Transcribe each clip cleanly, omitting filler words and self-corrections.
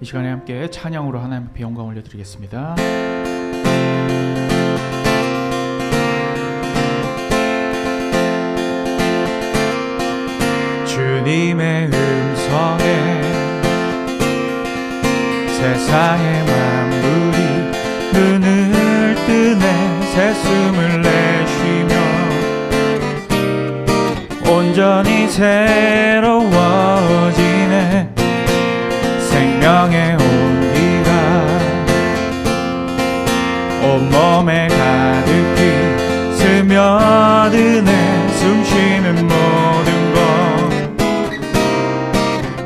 이 시간에 함께 찬양으로 하나님 앞에 영광 올려드리겠습니다. 주님의 음성에 세상의 만물이 눈을 뜨네. 새숨을 내쉬며 온전히 새로워지네. 생명의 온기가 온몸에 가득히 스며드네. 숨쉬는 모든 것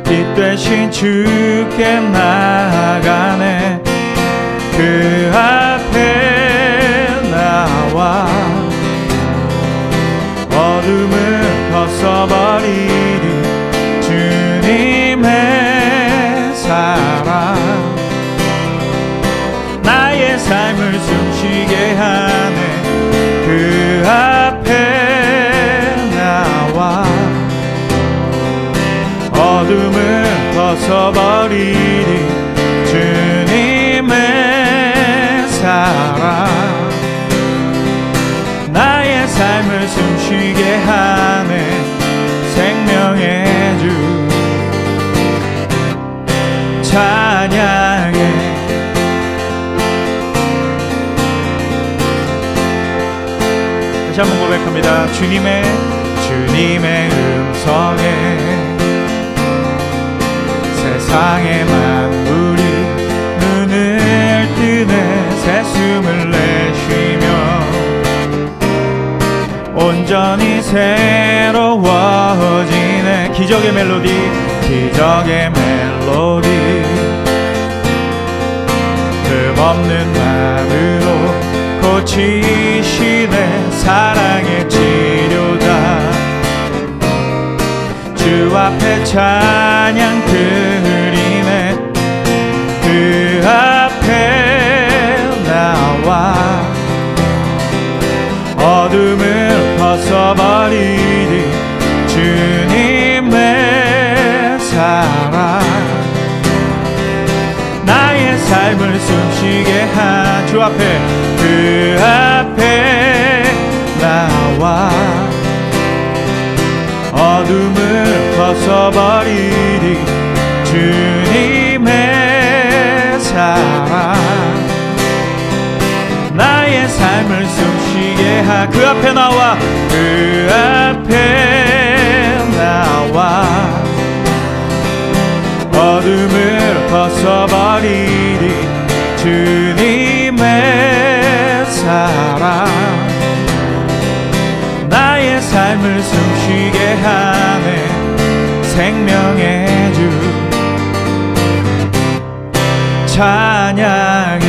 빛 되신 주께 나아가네. 그 앞에 나와 어둠을 벗어버리리. 주님의 사랑 나의 삶을 숨쉬게 하네. 그 앞에 나와 어둠을 벗어버리리. 주님의 사랑 나의 삶을 숨쉬게 하네. 생명의 주 찬양해. 다시 한번 고백합니다. 주님의 음성에 세상의 만물이 눈을 뜨네. 새숨을 내쉬며 온전히 새로워지네. 기적의 멜로디 흠없는 마음으로 고치시네. 사랑의 치료다. 주 앞에 찬양 드리네. 그 앞에 나와 어둠을 벗어버리리. 주님의 사랑 나의 삶을 숨쉬게 하. 주 앞에 그 앞에 나와 어둠을 벗어버리리. 주님의 사랑 나의 삶을 숨쉬게 하. 그 앞에 나와 그 앞에 나와 어둠을 벗어버리리. 주님의 사랑 나의 삶을 숨쉬게 하네. 생명의 주 찬양해.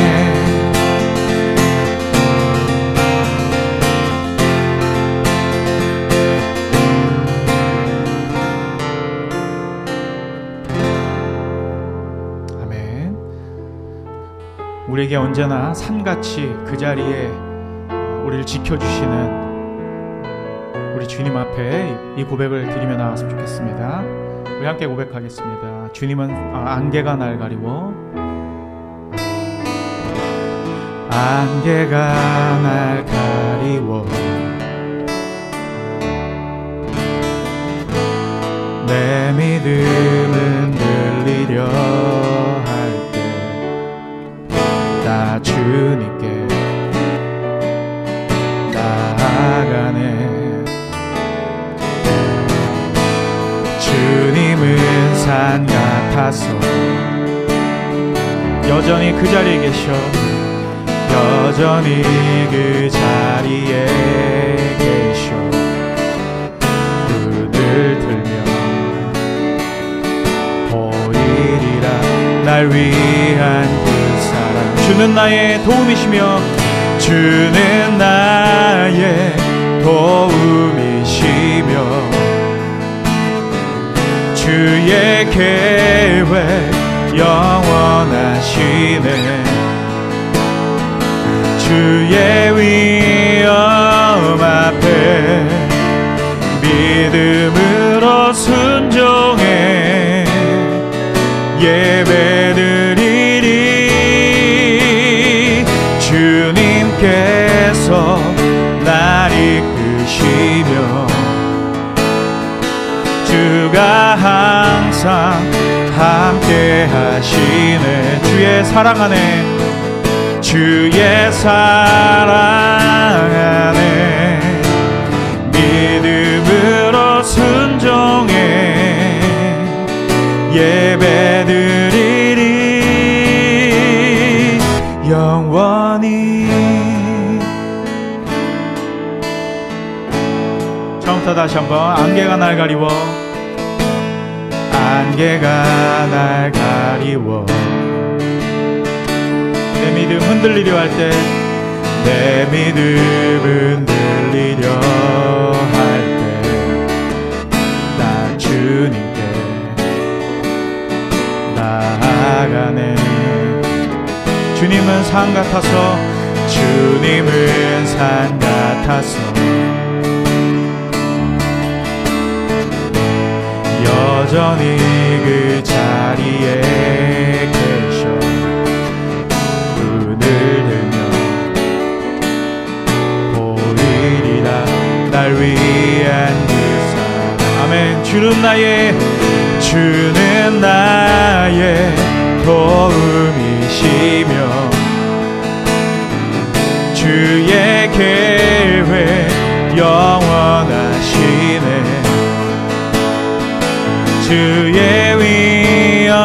우리에게 언제나 산같이 그 자리에 우리를 지켜주시는 우리 주님 앞에 이 고백을 드리며 나왔으면 좋겠습니다. 우리 함께 고백하겠습니다. 주님은 안개가 날 가리워, 안개가 날 가리워 내 믿음은 들리려 할 때 나 주님께 나아가네. 주님은 산 같아서 여전히 그 자리에 계셔. 여전히 그 자리에 계셔. 눈을 들면 보이리라 날 위한 그 사랑. 주는 나의 도움이시며 주는 나의 도움이시며 주의 계획 영원하시네. 주의 위엄 앞에 믿음으로 순종해. 예배는 항상 함께 하시네. 주의 사랑 안에, 주의 사랑 안에 믿음으로 순종해 예배드리리 영원히. 처음부터 다시 한번. 안개가 날 가리워, 안개가 날 가리워 내 믿음 흔들리려 할 때, 내 믿음 흔들리려 할 때 나 주님께 나아가네. 주님은 산 같아서, 주님은 산 같아서 여전히 그 자리에 계셔 눈을 들며 보이리라 날 위한 그 사랑. 아멘. 주는 나의 도움이시며 주의 계획 영원하시네. 주의 위엄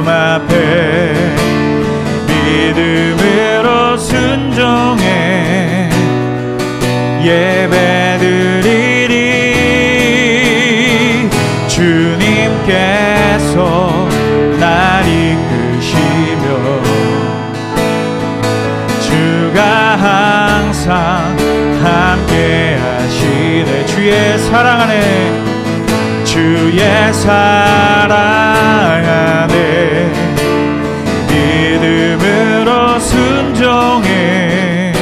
앞에 믿음으로 순종해 예배드리리. 주님께서 날 이끄시며 주가 항상 함께 하시네. 주의 사랑 안에, 주의 사랑 안에 믿음으로 순종해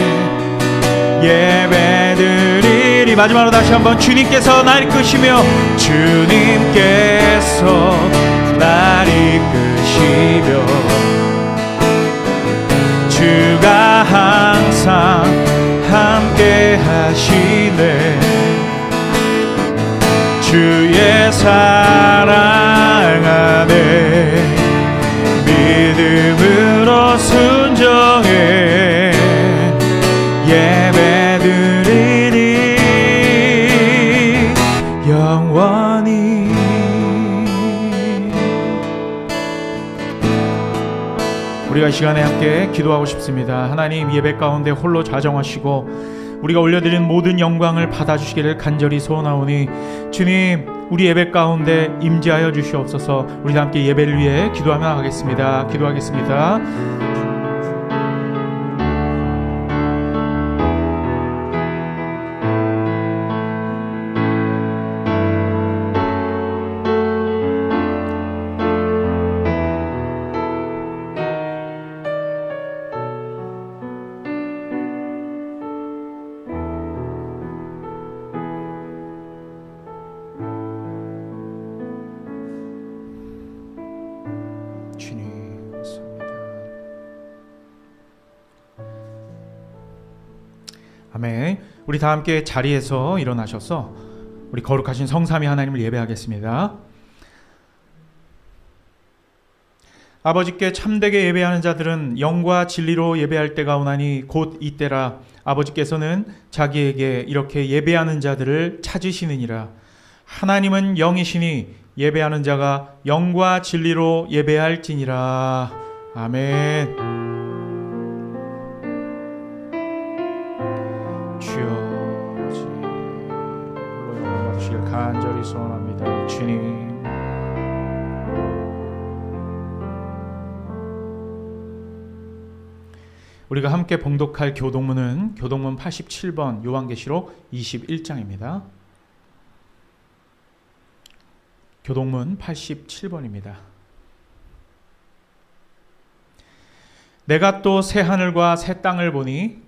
예배드리리. 마지막으로 다시 한번. 주님께서 날 이끄시며, 주님께서 날 이끄시며 주가 항상 함께 하시네. 주의 사랑 안에 믿음으로 순종해 예배드리리 영원히. 우리가 이 시간에 함께 기도하고 싶습니다. 하나님, 예배 가운데 홀로 좌정하시고 우리가 올려드린 모든 영광을 받아주시기를 간절히 소원하오니, 주님, 우리 예배 가운데 임재하여 주시옵소서. 우리 함께 예배를 위해 기도하며 가겠습니다. 기도하겠습니다. 주님, 감사합니다. 아멘. 우리 다 함께 자리에서 일어나셔서 우리 거룩하신 성삼위 하나님을 예배하겠습니다. 아버지께 참되게 예배하는 자들은 영과 진리로 예배할 때가 오나니 곧 이때라. 아버지께서는 자기에게 이렇게 예배하는 자들을 찾으시느니라. 하나님은 영이시니 예배하는 자가 영과 진리로 예배할지니라. 아멘. 주여, 홀로 영광 받으시길 간절히 소원합니다. 주님. 우리가 함께 봉독할 교동문은 교동문 87번, 요한계시록 21장입니다. 교동문 87번입니다. 내가 또 새 하늘과 새 땅을 보니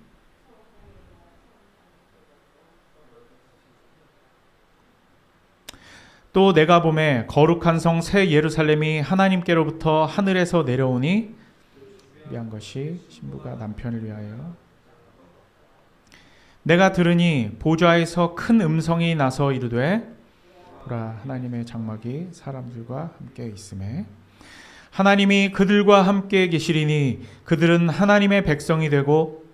또 내가 보매 거룩한 성 새 예루살렘이 하나님께로부터 하늘에서 내려오니 위한 것이 신부가 남편을 위하여. 내가 들으니 보좌에서 큰 음성이 나서 이르되 보라 하나님의 장막이 사람들과 함께 있음에 하나님이 그들과 함께 계시리니 그들은 하나님의 백성이 되고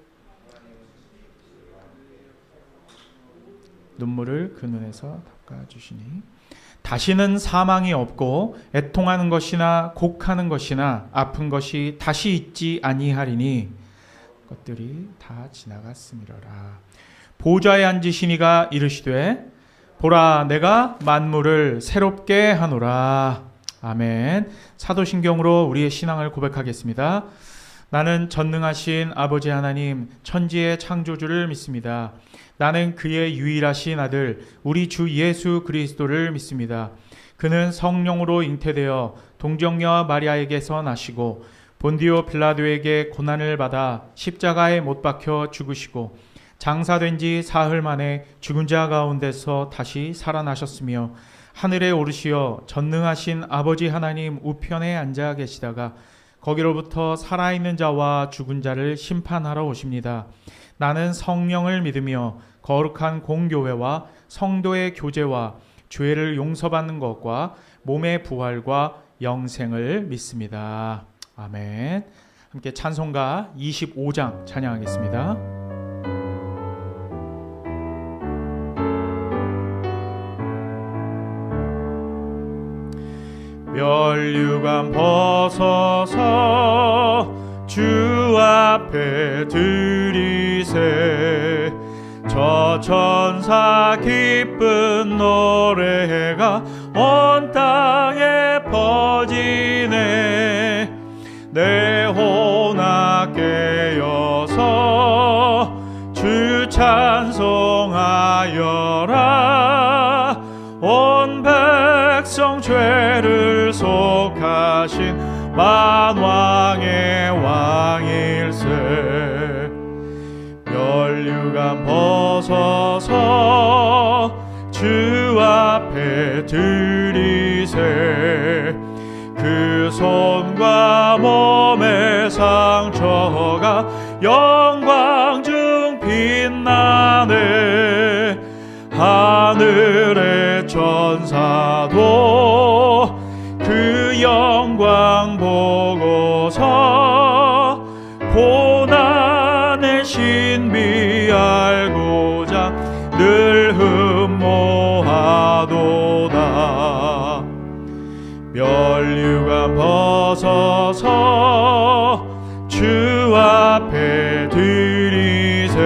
눈물을 그 눈에서 닦아주시니 다시는 사망이 없고 애통하는 것이나 곡하는 것이나 아픈 것이 다시 있지 아니하리니 것들이 다 지나갔음이로라. 보좌에 앉으시니가 이르시되 보라 내가 만물을 새롭게 하노라. 아멘. 사도신경으로 우리의 신앙을 고백하겠습니다. 나는 전능하신 아버지 하나님 천지의 창조주를 믿습니다. 나는 그의 유일하신 아들 우리 주 예수 그리스도를 믿습니다. 그는 성령으로 잉태되어 동정녀 마리아에게서 나시고 본디오 빌라도에게 고난을 받아 십자가에 못 박혀 죽으시고 장사된 지 사흘 만에 죽은 자 가운데서 다시 살아나셨으며 하늘에 오르시어 전능하신 아버지 하나님 우편에 앉아 계시다가 거기로부터 살아있는 자와 죽은 자를 심판하러 오십니다. 나는 성령을 믿으며 거룩한 공교회와 성도의 교제와 죄를 용서받는 것과 몸의 부활과 영생을 믿습니다. 아멘. 함께 찬송가 25장 찬양하겠습니다. 면류관 벗어서 주 앞에 드리세 저 천사 기쁜 노래가 온 땅에 퍼지네 내 혼악 깨어서 주 찬송하여라 온 백성 죄를 속하신 만왕의 왕일세 면류관 벗어서 주 앞에 드리세 그 손과 몸의 상처가 영광 중 빛나네 하늘의 천사도 그 영광 보고서 고난의 신비 알고자 늘 흠모하도다 면류관 벗어서 주 앞에 드리세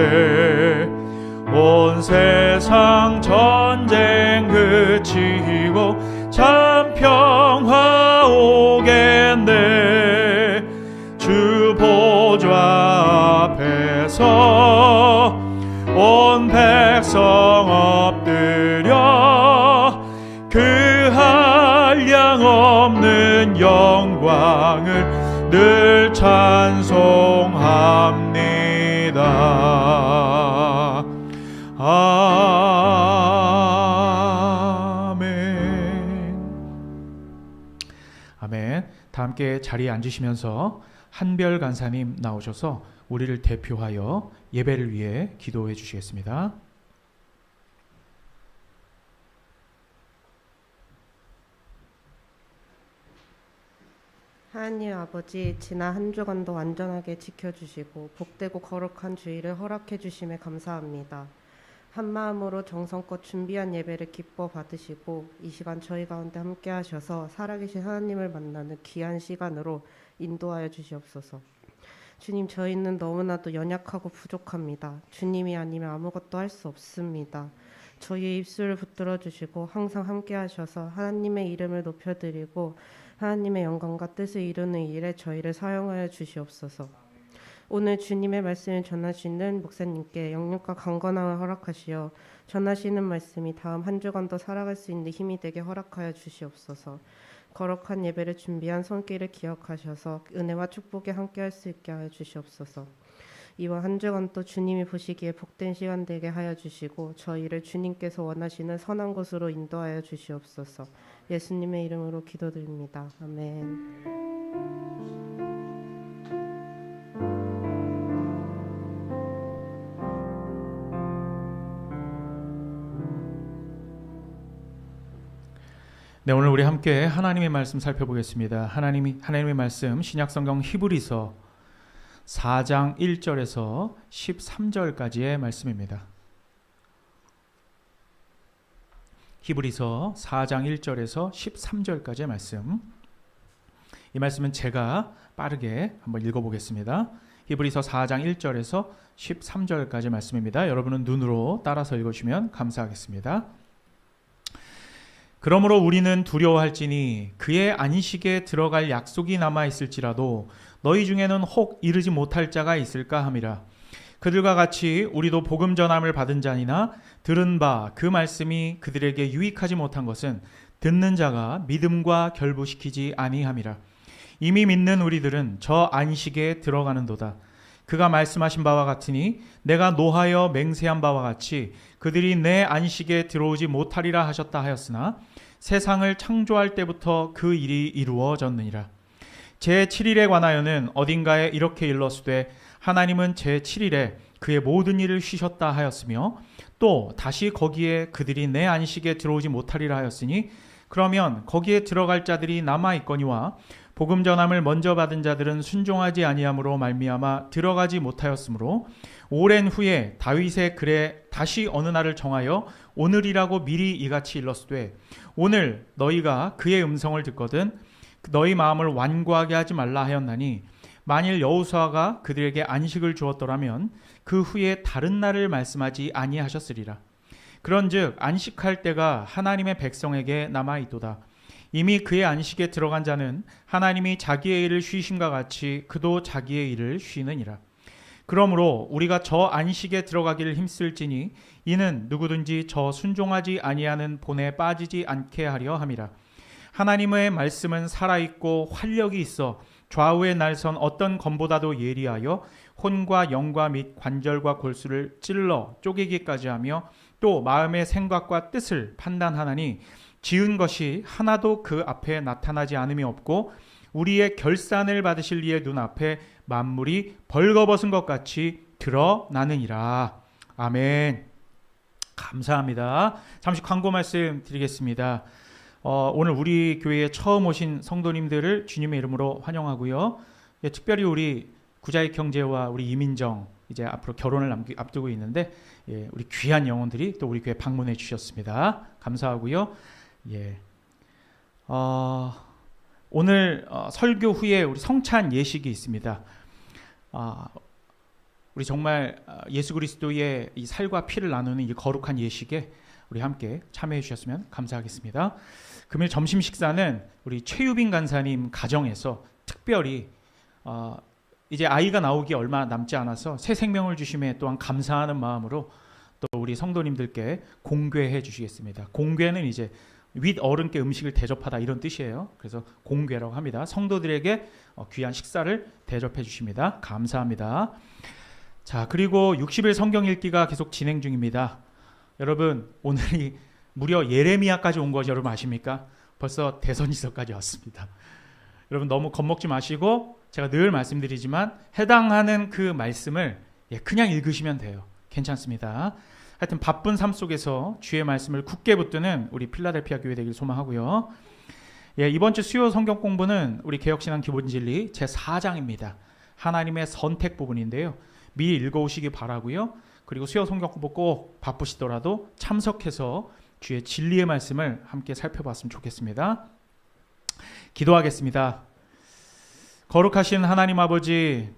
온 세상 전쟁 그치고 참 평화 오겠네 주 보좌 앞에서 온 백성 엎드려 그 한량 없는 영광을 늘 찬송합니다. 아멘. 다 함께 자리에 앉으시면서 한별 간사님 나오셔서 우리를 대표하여 예배를 위해 기도해 주시겠습니다. 하나님 아버지, 지난 한 주간도 안전하게 지켜주시고 복되고 거룩한 주일을 허락해 주심에 감사합니다. 한마음으로 정성껏 준비한 예배를 기뻐 받으시고 이 시간 저희 가운데 함께 하셔서 살아계신 하나님을 만나는 귀한 시간으로 인도하여 주시옵소서. 주님, 저희는 너무나도 연약하고 부족합니다. 주님이 아니면 아무것도 할 수 없습니다. 저희의 입술을 붙들어 주시고 항상 함께 하셔서 하나님의 이름을 높여드리고 하나님의 영광과 뜻을 이루는 일에 저희를 사용하여 주시옵소서. 오늘 주님의 말씀을 전하시는 목사님께 영육과 강건함을 허락하시어 전하시는 말씀이 다음 한 주간도 살아갈 수 있는 힘이 되게 허락하여 주시옵소서. 거룩한 예배를 준비한 손길을 기억하셔서 은혜와 축복에 함께할 수 있게 하여 주시옵소서. 이번 한 주간도 주님이 보시기에 복된 시간 되게 하여 주시고 저희를 주님께서 원하시는 선한 곳으로 인도하여 주시옵소서. 예수님의 이름으로 기도드립니다. 아멘. 네, 오늘 우리 함께 하나님의 말씀 살펴보겠습니다. 하나님의 말씀 신약성경 히브리서 4장 1절에서 13절까지의 말씀입니다. 히브리서 4장 1절에서 13절까지의 말씀. 이 말씀은 제가 빠르게 한번 읽어보겠습니다. 히브리서 4장 1절에서 13절까지 말씀입니다. 여러분은 눈으로 따라서 읽으시면 감사하겠습니다. 그러므로 우리는 두려워할지니 그의 안식에 들어갈 약속이 남아있을지라도 너희 중에는 혹 이르지 못할 자가 있을까 함이라. 그들과 같이 우리도 복음 전함을 받은 자니나 들은 바 그 말씀이 그들에게 유익하지 못한 것은 듣는 자가 믿음과 결부시키지 아니함이라. 이미 믿는 우리들은 저 안식에 들어가는도다. 그가 말씀하신 바와 같으니 내가 노하여 맹세한 바와 같이 그들이 내 안식에 들어오지 못하리라 하셨다 하였으나 세상을 창조할 때부터 그 일이 이루어졌느니라. 제7일에 관하여는 어딘가에 이렇게 일렀으되 하나님은 제7일에 그의 모든 일을 쉬셨다 하였으며 또 다시 거기에 그들이 내 안식에 들어오지 못하리라 하였으니 그러면 거기에 들어갈 자들이 남아있거니와 복음 전함을 먼저 받은 자들은 순종하지 아니함으로 말미암아 들어가지 못하였으므로 오랜 후에 다윗의 글에 다시 어느 날을 정하여 오늘이라고 미리 이같이 일렀으되 오늘 너희가 그의 음성을 듣거든 너희 마음을 완고하게 하지 말라 하였나니 만일 여호수아가 그들에게 안식을 주었더라면 그 후에 다른 날을 말씀하지 아니하셨으리라. 그런즉 안식할 때가 하나님의 백성에게 남아있도다. 이미 그의 안식에 들어간 자는 하나님이 자기의 일을 쉬심과 같이 그도 자기의 일을 쉬느니라. 그러므로 우리가 저 안식에 들어가기를 힘쓸지니 이는 누구든지 저 순종하지 아니하는 본에 빠지지 않게 하려 함이라. 하나님의 말씀은 살아있고 활력이 있어 좌우에 날선 어떤 검보다도 예리하여 혼과 영과 및 관절과 골수를 찔러 쪼개기까지 하며 또 마음의 생각과 뜻을 판단하나니 지은 것이 하나도 그 앞에 나타나지 않음이 없고 우리의 결산을 받으실 이의 눈앞에 만물이 벌거벗은 것 같이 드러나느니라. 아멘. 감사합니다. 잠시 광고 말씀 드리겠습니다. 오늘 우리 교회에 처음 오신 성도님들을 주님의 이름으로 환영하고요. 예, 특별히 우리 구자익 형제와 우리 이민정 이제 앞으로 결혼을 앞두고 있는데 예, 우리 귀한 영혼들이 또 우리 교회 방문해 주셨습니다. 감사하고요. 예, 오늘 설교 후에 우리 성찬 예식이 있습니다. 우리 정말 예수 그리스도의 이 살과 피를 나누는 이 거룩한 예식에 우리 함께 참여해 주셨으면 감사하겠습니다. 금일 점심 식사는 우리 최유빈 간사님 가정에서 특별히 이제 아이가 나오기 얼마 남지 않아서 새 생명을 주심에 또한 감사하는 마음으로 또 우리 성도님들께 공궤해 주시겠습니다. 공궤는 이제 윗 어른께 음식을 대접하다 이런 뜻이에요. 그래서 공궤라고 합니다. 성도들에게 귀한 식사를 대접해 주십니다. 감사합니다. 자, 그리고 60일 성경 읽기가 계속 진행 중입니다. 여러분, 오늘이 무려 예레미야까지 온 것이 여러분 아십니까? 벌써 대선지서까지 왔습니다. 여러분 너무 겁먹지 마시고 제가 늘 말씀드리지만 해당하는 그 말씀을 그냥 읽으시면 돼요. 괜찮습니다. 하여튼 바쁜 삶 속에서 주의 말씀을 굳게 붙드는 우리 필라델피아 교회 되길 소망하고요. 이번 주 수요 성경 공부는 우리 개혁신앙 기본진리 제4장입니다. 하나님의 선택 부분인데요. 미리 읽어오시기 바라고요. 그리고 수요 성경 공부 꼭 바쁘시더라도 참석해서 주의 진리의 말씀을 함께 살펴봤으면 좋겠습니다. 기도하겠습니다. 거룩하신 하나님 아버지,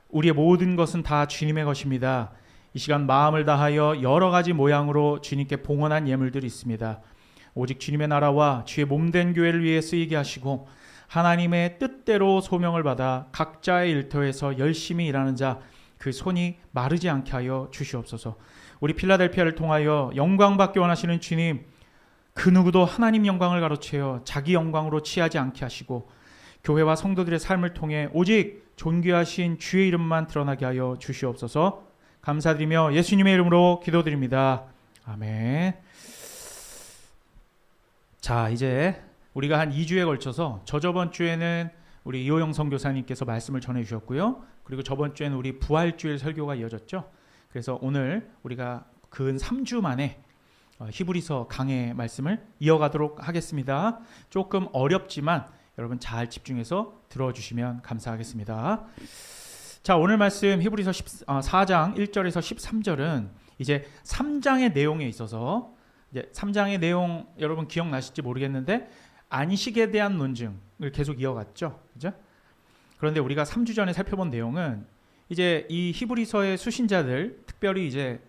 우리의 모든 것은 다 주님의 것입니다. 이 시간 마음을 다하여 여러 가지 모양으로 주님께 봉헌한 예물들이 있습니다. 오직 주님의 나라와 주의 몸된 교회를 위해 쓰이게 하시고 하나님의 뜻대로 소명을 받아 각자의 일터에서 열심히 일하는 자, 그 손이 마르지 않게 하여 주시옵소서. 우리 필라델피아를 통하여 영광받기 원하시는 주님, 그 누구도 하나님 영광을 가로채어 자기 영광으로 취하지 않게 하시고 교회와 성도들의 삶을 통해 오직 존귀하신 주의 이름만 드러나게 하여 주시옵소서. 감사드리며 예수님의 이름으로 기도드립니다. 아멘. 자, 이제 우리가 한 2주에 걸쳐서 저번 주에는 우리 이호영 선교사님께서 말씀을 전해주셨고요. 그리고 저번 주에는 우리 부활주일 설교가 이어졌죠. 그래서 오늘 우리가 근 3주 만에 히브리서 강의 말씀을 이어가도록 하겠습니다. 조금 어렵지만 여러분 잘 집중해서 들어주시면 감사하겠습니다. 자, 오늘 말씀 히브리서 4장 1절에서 13절은 이제 3장의 내용에 있어서 이제 3장의 내용 여러분 기억나실지 모르겠는데 안식에 대한 논증을 계속 이어갔죠. 그죠? 그런데 우리가 3주 전에 살펴본 내용은 이제 이 히브리서의 수신자들, 특별히 이제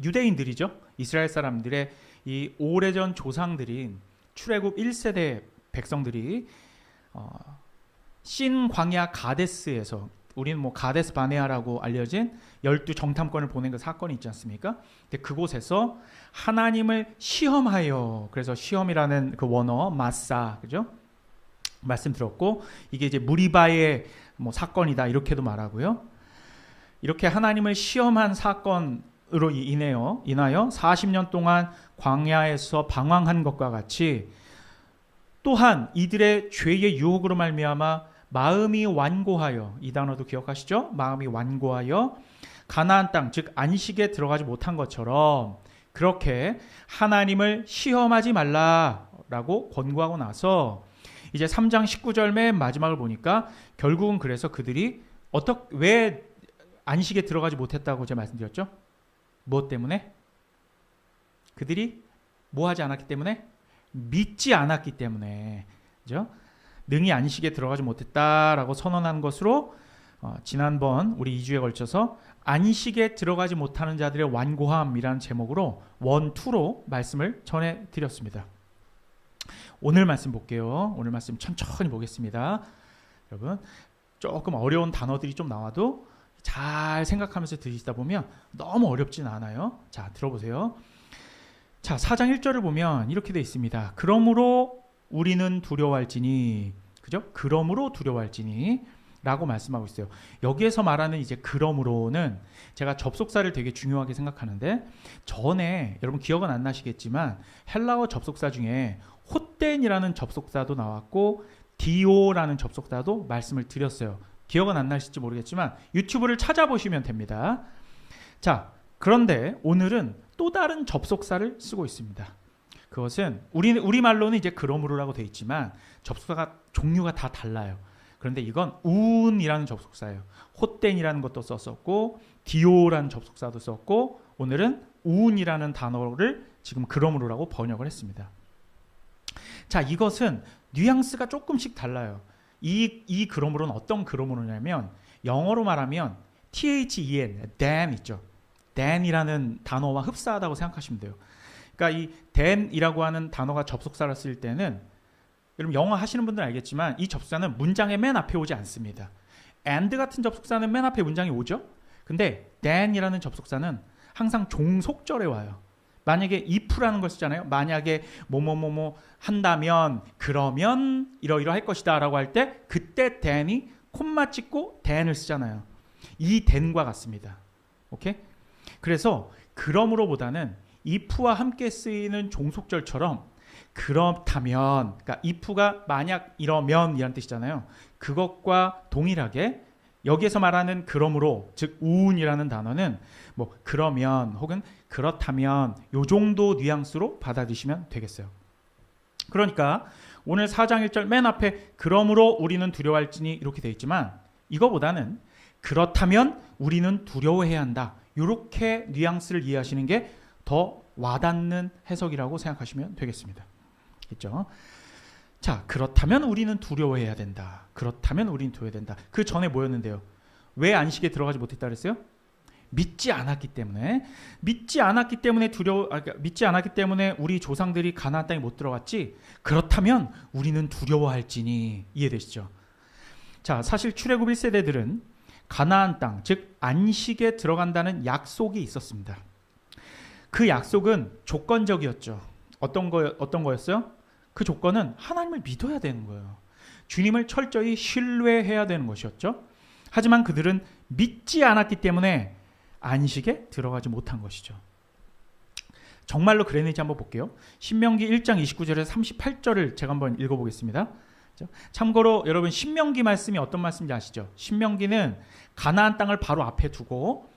유대인들이죠. 이스라엘 사람들의 이 오래전 조상들인 출애굽 1세대 백성들이 신 광야 가데스에서, 우리는 뭐 가데스 바네아라고 알려진 12정탐권을 보낸 그 사건이 있지 않습니까? 근데 그곳에서 하나님을 시험하여, 그래서 시험이라는 그 원어 마사, 그죠? 말씀 들었고, 이게 이제 무리바의 뭐 사건이다 이렇게도 말하고요. 이렇게 하나님을 시험한 사건으로 인하여 40년 동안 광야에서 방황한 것과 같이 또한 이들의 죄의 유혹으로 말미암아 마음이 완고하여, 이 단어도 기억하시죠? 마음이 완고하여 가나안 땅, 즉 안식에 들어가지 못한 것처럼 그렇게 하나님을 시험하지 말라라고 권고하고 나서 이제 3장 19절 맨 마지막을 보니까 결국은 그래서 그들이 왜 안식에 들어가지 못했다고 제가 말씀드렸죠? 무엇 때문에? 그들이 뭐 하지 않았기 때문에? 믿지 않았기 때문에. 그죠? 능히 안식에 들어가지 못했다라고 선언한 것으로 지난번 우리 2주에 걸쳐서 안식에 들어가지 못하는 자들의 완고함이라는 제목으로 1, 2로 말씀을 전해드렸습니다. 오늘 말씀 볼게요. 오늘 말씀 천천히 보겠습니다. 여러분 조금 어려운 단어들이 좀 나와도 잘 생각하면서 들으시다 보면 너무 어렵진 않아요. 자, 들어보세요. 자, 4장 1절을 보면 이렇게 되어 있습니다. 그러므로 우리는 두려워할지니, 그죠? 그러므로 두려워할지니 라고 말씀하고 있어요. 여기에서 말하는 이제 그러므로는 제가 접속사를 되게 중요하게 생각하는데, 전에 여러분 기억은 안 나시겠지만 헬라어 접속사 중에 호덴이라는 접속사도 나왔고 디오라는 접속사도 말씀을 드렸어요. 기억은 안 나실지 모르겠지만 유튜브를 찾아보시면 됩니다. 자, 그런데 오늘은 또 다른 접속사를 쓰고 있습니다. 그것은 우리말로는 이제 그러므로라고 되어 있지만 접속사가 종류가 다 달라요. 그런데 이건 운이라는 접속사예요. 호덴이라는 것도 썼었고 디오라는 접속사도 썼고 오늘은 운이라는 단어를 지금 그러므로라고 번역을 했습니다. 자, 이것은 뉘앙스가 조금씩 달라요. 이 그러므로는 어떤 그러므로냐면 영어로 말하면 THEN, then 있죠. then이라는 단어와 흡사하다고 생각하시면 돼요. 그러니까 이 then이라고 하는 단어가 접속사를 쓸 때는 여러분 영어 하시는 분들은 알겠지만 이 접속사는 문장의 맨 앞에 오지 않습니다. and 같은 접속사는 맨 앞에 문장이 오죠. 근데 then이라는 접속사는 항상 종속절에 와요. 만약에 if라는 걸 쓰잖아요. 만약에 뭐뭐뭐뭐 한다면, 그러면 이러이러할 것이다 라고 할 때 그때 then이 콤마 찍고 then을 쓰잖아요. 이 then과 같습니다. 오케이? 그래서 그러므로보다는 if와 함께 쓰이는 종속절처럼 그렇다면, 그러니까 if가 만약 이러면 이란 뜻이잖아요. 그것과 동일하게 여기에서 말하는 그러므로, 즉 우운이라는 단어는 뭐 그러면 혹은 그렇다면 요 정도 뉘앙스로 받아들이시면 되겠어요. 그러니까 오늘 4장 1절 맨 앞에 그러므로 우리는 두려워할지니 이렇게 되어 있지만 이거보다는 그렇다면 우리는 두려워해야 한다. 이렇게 뉘앙스를 이해하시는 게 더 와닿는 해석이라고 생각하시면 되겠습니다. 있죠? 자, 그렇다면 우리는 두려워해야 된다. 그렇다면 우리는 두려워해야 된다. 그 전에 뭐였는데요? 왜 안식에 들어가지 못했다 그랬어요? 믿지 않았기 때문에. 믿지 않았기 때문에 우리 조상들이 가나안 땅에 못 들어갔지. 그렇다면 우리는 두려워할지니. 이해되시죠? 자, 사실 출애굽 1세대들은 가나안 땅, 즉 안식에 들어간다는 약속이 있었습니다. 그 약속은 조건적이었죠. 어떤 거였어요? 그 조건은 하나님을 믿어야 되는 거예요. 주님을 철저히 신뢰해야 되는 것이었죠. 하지만 그들은 믿지 않았기 때문에 안식에 들어가지 못한 것이죠. 정말로 그랬는지 한번 볼게요. 신명기 1장 29절에서 38절을 제가 한번 읽어보겠습니다. 참고로 여러분 신명기 말씀이 어떤 말씀인지 아시죠? 신명기는 가나안 땅을 바로 앞에 두고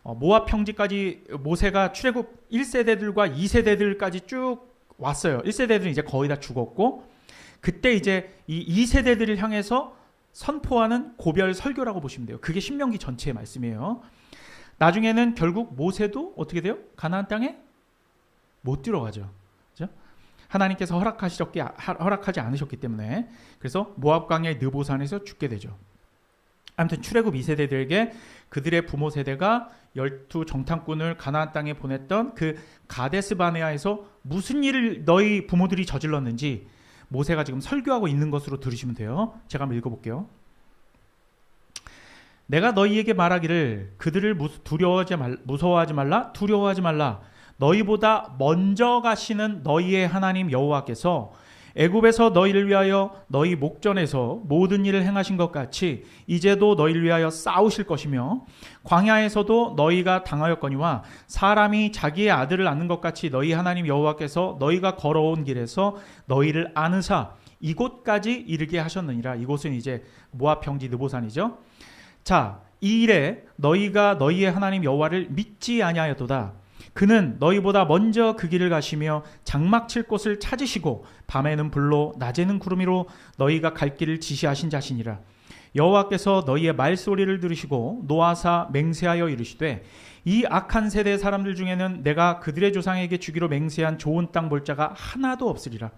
모압 평지까지 모세가 출애굽 1세대들과 2세대들까지 쭉 왔어요. 1세대들은 이제 거의 다 죽었고, 그때 이제 이 2세대들을 향해서 선포하는 고별 설교라고 보시면 돼요. 그게 신명기 전체의 말씀이에요. 나중에는 결국 모세도 어떻게 돼요? 가나안 땅에 못 들어가죠. 그렇죠? 하나님께서 허락하지 않으셨기 때문에. 그래서 모압 광야의 느보산에서 죽게 되죠. 아무튼 출애굽 2세대들에게 그들의 부모 세대가 12 정탐꾼을 가나안 땅에 보냈던 그 가데스 바네아에서 무슨 일을 너희 부모들이 저질렀는지 모세가 지금 설교하고 있는 것으로 들으시면 돼요. 제가 한번 읽어볼게요. 내가 너희에게 말하기를 그들을 무서워하지 말라. 너희보다 먼저 가시는 너희의 하나님 여호와께서 애굽에서 너희를 위하여 너희 목전에서 모든 일을 행하신 것 같이 이제도 너희를 위하여 싸우실 것이며, 광야에서도 너희가 당하였거니와 사람이 자기의 아들을 낳는 것 같이 너희 하나님 여호와께서 너희가 걸어온 길에서 너희를 안으사 이곳까지 이르게 하셨느니라. 이곳은 이제 모압 평지 느보산이죠. 자, 이 일에 너희가 너희의 하나님 여호와를 믿지 아니하였도다. 그는 너희보다 먼저 그 길을 가시며 장막 칠 곳을 찾으시고 밤에는 불로 낮에는 구름이로 너희가 갈 길을 지시하신 자시니라. 여호와께서 너희의 말소리를 들으시고 노하사 맹세하여 이르시되 이 악한 세대 사람들 중에는 내가 그들의 조상에게 주기로 맹세한 좋은 땅 볼 자가 하나도 없으리라.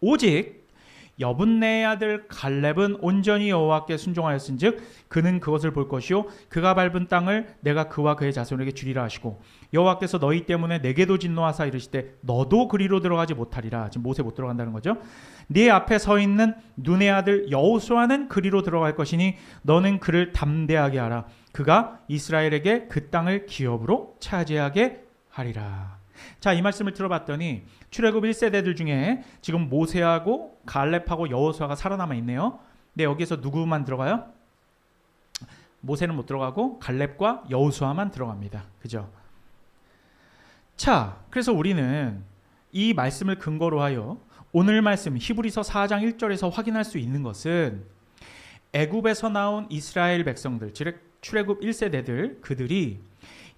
오직 여분네의 아들 갈렙은 온전히 여호와께 순종하였은즉 그는 그것을 볼 것이요 그가 밟은 땅을 내가 그와 그의 자손에게 주리라 하시고, 여호와께서 너희 때문에 내게도 진노하사 이르시되 너도 그리로 들어가지 못하리라. 지금 모세 못 들어간다는 거죠. 네 앞에 서 있는 눈의 아들 여호수아는 그리로 들어갈 것이니 너는 그를 담대하게 하라. 그가 이스라엘에게 그 땅을 기업으로 차지하게 하리라. 자, 이 말씀을 들어봤더니 출애굽 1세대들 중에 지금 모세하고 갈렙하고 여호수아가 살아남아 있네요. 근데 여기서 누구만 들어가요? 모세는 못 들어가고 갈렙과 여호수아만 들어갑니다. 그죠? 자, 그래서 우리는 이 말씀을 근거로 하여 오늘 말씀 히브리서 4장 1절에서 확인할 수 있는 것은 애굽에서 나온 이스라엘 백성들, 즉 출애굽 1세대들, 그들이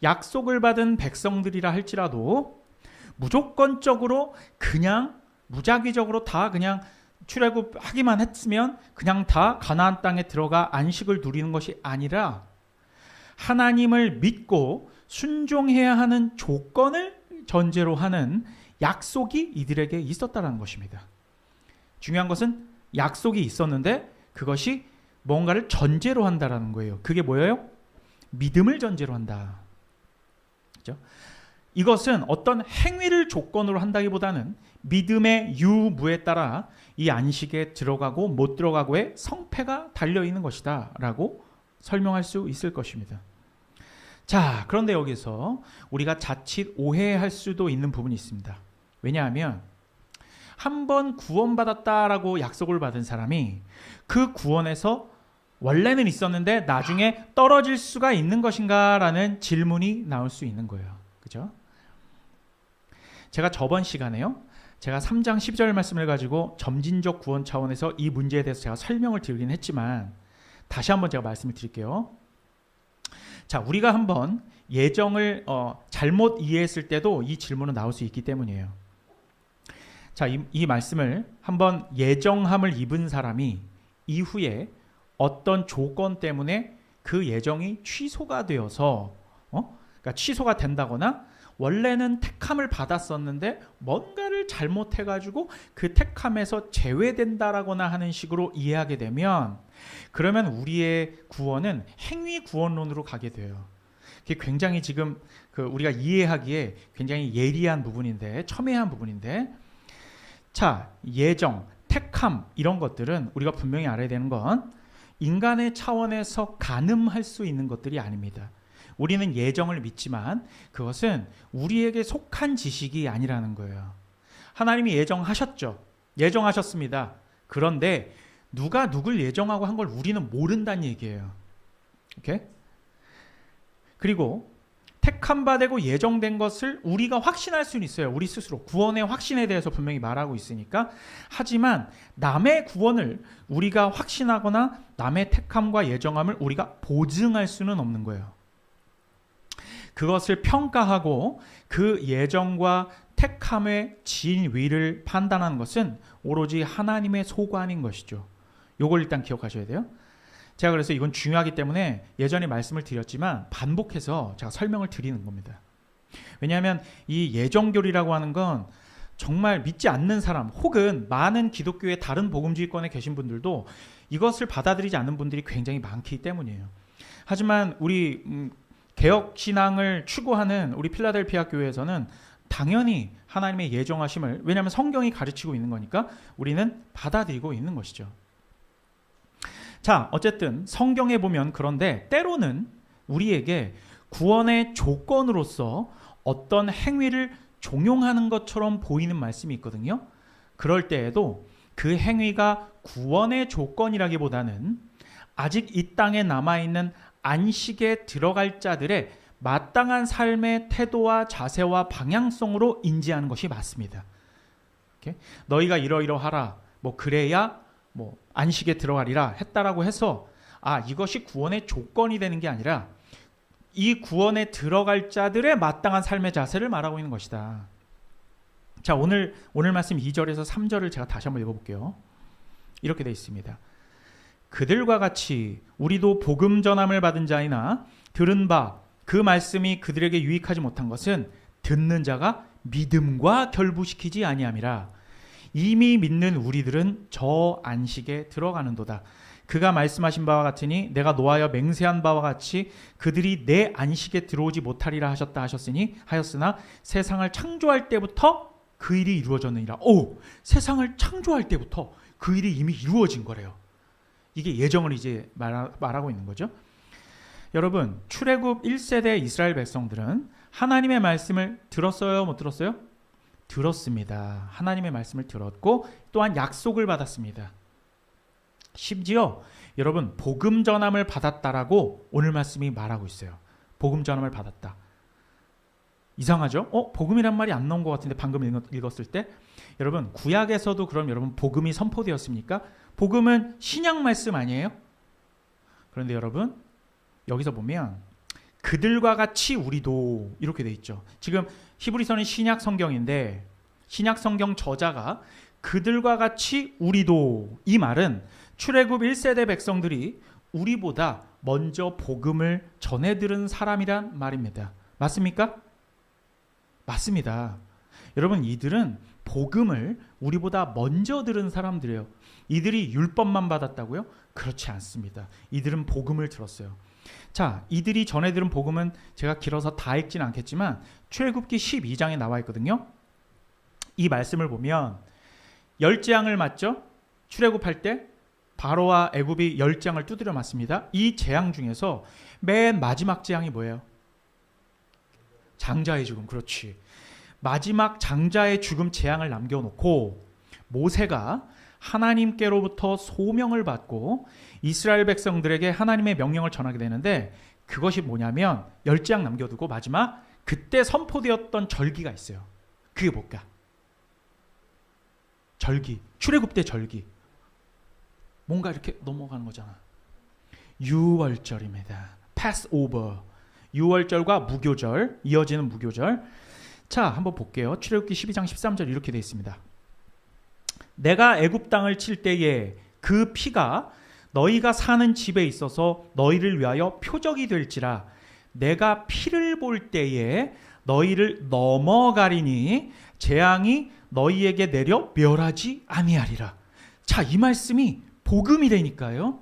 약속을 받은 백성들이라 할지라도 무조건적으로 그냥 무작위적으로 다 그냥 출애굽하기만 했으면 그냥 다 가나안 땅에 들어가 안식을 누리는 것이 아니라 하나님을 믿고 순종해야 하는 조건을 전제로 하는 약속이 이들에게 있었다는 것입니다. 중요한 것은 약속이 있었는데 그것이 뭔가를 전제로 한다라는 거예요. 그게 뭐예요? 믿음을 전제로 한다. 그렇죠? 이것은 어떤 행위를 조건으로 한다기보다는 믿음의 유무에 따라 이 안식에 들어가고 못 들어가고의 성패가 달려있는 것이다 라고 설명할 수 있을 것입니다. 자, 그런데 여기서 우리가 자칫 오해할 수도 있는 부분이 있습니다. 왜냐하면 한번 구원받았다라고 약속을 받은 사람이 그 구원에서 원래는 있었는데 나중에 떨어질 수가 있는 것인가 라는 질문이 나올 수 있는 거예요. 그죠? 제가 저번 시간에요, 제가 3장 10절 말씀을 가지고 점진적 구원 차원에서 이 문제에 대해서 제가 설명을 드리긴 했지만 다시 한번 제가 말씀을 드릴게요. 자, 우리가 한번 예정을 잘못 이해했을 때도 이 질문은 나올 수 있기 때문이에요. 자, 이 말씀을 한번 예정함을 입은 사람이 이후에 어떤 조건 때문에 그 예정이 취소가 되어서 그러니까 취소가 된다거나 원래는 택함을 받았었는데 뭔가를 잘못해가지고 그 택함에서 제외된다라거나 하는 식으로 이해하게 되면 그러면 우리의 구원은 행위 구원론으로 가게 돼요. 그게 굉장히 지금 우리가 이해하기에 굉장히 예리한 부분인데, 첨예한 부분인데, 자, 예정, 택함 이런 것들은 우리가 분명히 알아야 되는 건 인간의 차원에서 가늠할 수 있는 것들이 아닙니다. 우리는 예정을 믿지만 그것은 우리에게 속한 지식이 아니라는 거예요. 하나님이 예정하셨죠. 예정하셨습니다. 그런데 누가 누굴 예정하고 한 걸 우리는 모른다는 얘기예요. 오케이? 그리고 택함 받고 예정된 것을 우리가 확신할 수는 있어요. 우리 스스로 구원의 확신에 대해서 분명히 말하고 있으니까. 하지만 남의 구원을 우리가 확신하거나 남의 택함과 예정함을 우리가 보증할 수는 없는 거예요. 그것을 평가하고 그 예정과 택함의 진위를 판단하는 것은 오로지 하나님의 소관인 것이죠. 요걸 일단 기억하셔야 돼요. 제가 그래서 이건 중요하기 때문에 예전에 말씀을 드렸지만 반복해서 제가 설명을 드리는 겁니다. 왜냐하면 이 예정교리라고 하는 건 정말 믿지 않는 사람 혹은 많은 기독교의 다른 복음주의권에 계신 분들도 이것을 받아들이지 않는 분들이 굉장히 많기 때문이에요. 하지만 우리 개혁신앙을 추구하는 우리 필라델피아 교회에서는 당연히 하나님의 예정하심을, 왜냐하면 성경이 가르치고 있는 거니까 우리는 받아들이고 있는 것이죠. 자, 어쨌든 성경에 보면 그런데 때로는 우리에게 구원의 조건으로서 어떤 행위를 종용하는 것처럼 보이는 말씀이 있거든요. 그럴 때에도 그 행위가 구원의 조건이라기보다는 아직 이 땅에 남아있는 안식에 들어갈 자들의 마땅한 삶의 태도와 자세와 방향성으로 인지하는 것이 맞습니다. 이렇게? 너희가 이러이러하라, 그래야 안식에 들어가리라 했다라고 해서 이것이 구원의 조건이 되는 게 아니라 이 구원에 들어갈 자들의 마땅한 삶의 자세를 말하고 있는 것이다. 자, 오늘 말씀 2절에서 3절을 제가 다시 한번 읽어볼게요. 이렇게 되어 있습니다. 그들과 같이 우리도 복음 전함을 받은 자이나 들은 바 그 말씀이 그들에게 유익하지 못한 것은 듣는 자가 믿음과 결부시키지 아니함이라. 이미 믿는 우리들은 저 안식에 들어가는도다. 그가 말씀하신 바와 같으니 내가 노하여 맹세한 바와 같이 그들이 내 안식에 들어오지 못하리라 하였으나 세상을 창조할 때부터 그 일이 이루어졌느니라. 세상을 창조할 때부터 그 일이 이미 이루어진 거래요. 이게 예정을 이제 말하고 있는 거죠. 여러분, 출애굽 1세대 이스라엘 백성들은 하나님의 말씀을 들었어요? 못 들었어요? 들었습니다. 하나님의 말씀을 들었고 또한 약속을 받았습니다. 심지어 여러분, 복음 전함을 받았다라고 오늘 말씀이 말하고 있어요. 복음 전함을 받았다. 이상하죠? 복음이란 말이 안 나온 것 같은데 방금 읽었을 때. 여러분, 구약에서도 그럼 여러분 복음이 선포되었습니까? 복음은 신약 말씀 아니에요? 그런데 여러분, 여기서 보면 그들과 같이 우리도 이렇게 돼 있죠. 지금 히브리서는 신약 성경인데 신약 성경 저자가 그들과 같이 우리도, 이 말은 출애굽 1세대 백성들이 우리보다 먼저 복음을 전해 들은 사람이란 말입니다. 맞습니까? 맞습니다. 여러분, 이들은 복음을 우리보다 먼저 들은 사람들이에요. 이들이 율법만 받았다고요? 그렇지 않습니다. 이들은 복음을 들었어요. 자, 이들이 전해 들은 복음은 제가 길어서 다 읽지는 않겠지만 출애굽기 12장에 나와 있거든요. 이 말씀을 보면 10재앙을 맞죠? 출애굽할 때 바로와 애굽이 10재앙을 두드려 맞습니다. 이 재앙 중에서 맨 마지막 재앙이 뭐예요? 장자의 죽음. 그렇지. 마지막 장자의 죽음 재앙을 남겨놓고 모세가 하나님께로부터 소명을 받고 이스라엘 백성들에게 하나님의 명령을 전하게 되는데, 그것이 뭐냐면 10재앙 남겨두고 마지막 그때 선포되었던 절기가 있어요. 그게 뭘까? 절기. 출애굽 때 절기. 뭔가 이렇게 넘어가는 거잖아. 유월절입니다. Passover. 유월절과 무교절, 이어지는 무교절. 자, 한번 볼게요. 출애굽기 12장 13절 이렇게 되어 있습니다. 내가 애굽 땅을 칠 때에 그 피가 너희가 사는 집에 있어서 너희를 위하여 표적이 될지라. 내가 피를 볼 때에 너희를 넘어가리니 재앙이 너희에게 내려 멸하지 아니하리라. 자, 이 말씀이 복음이 되니까요.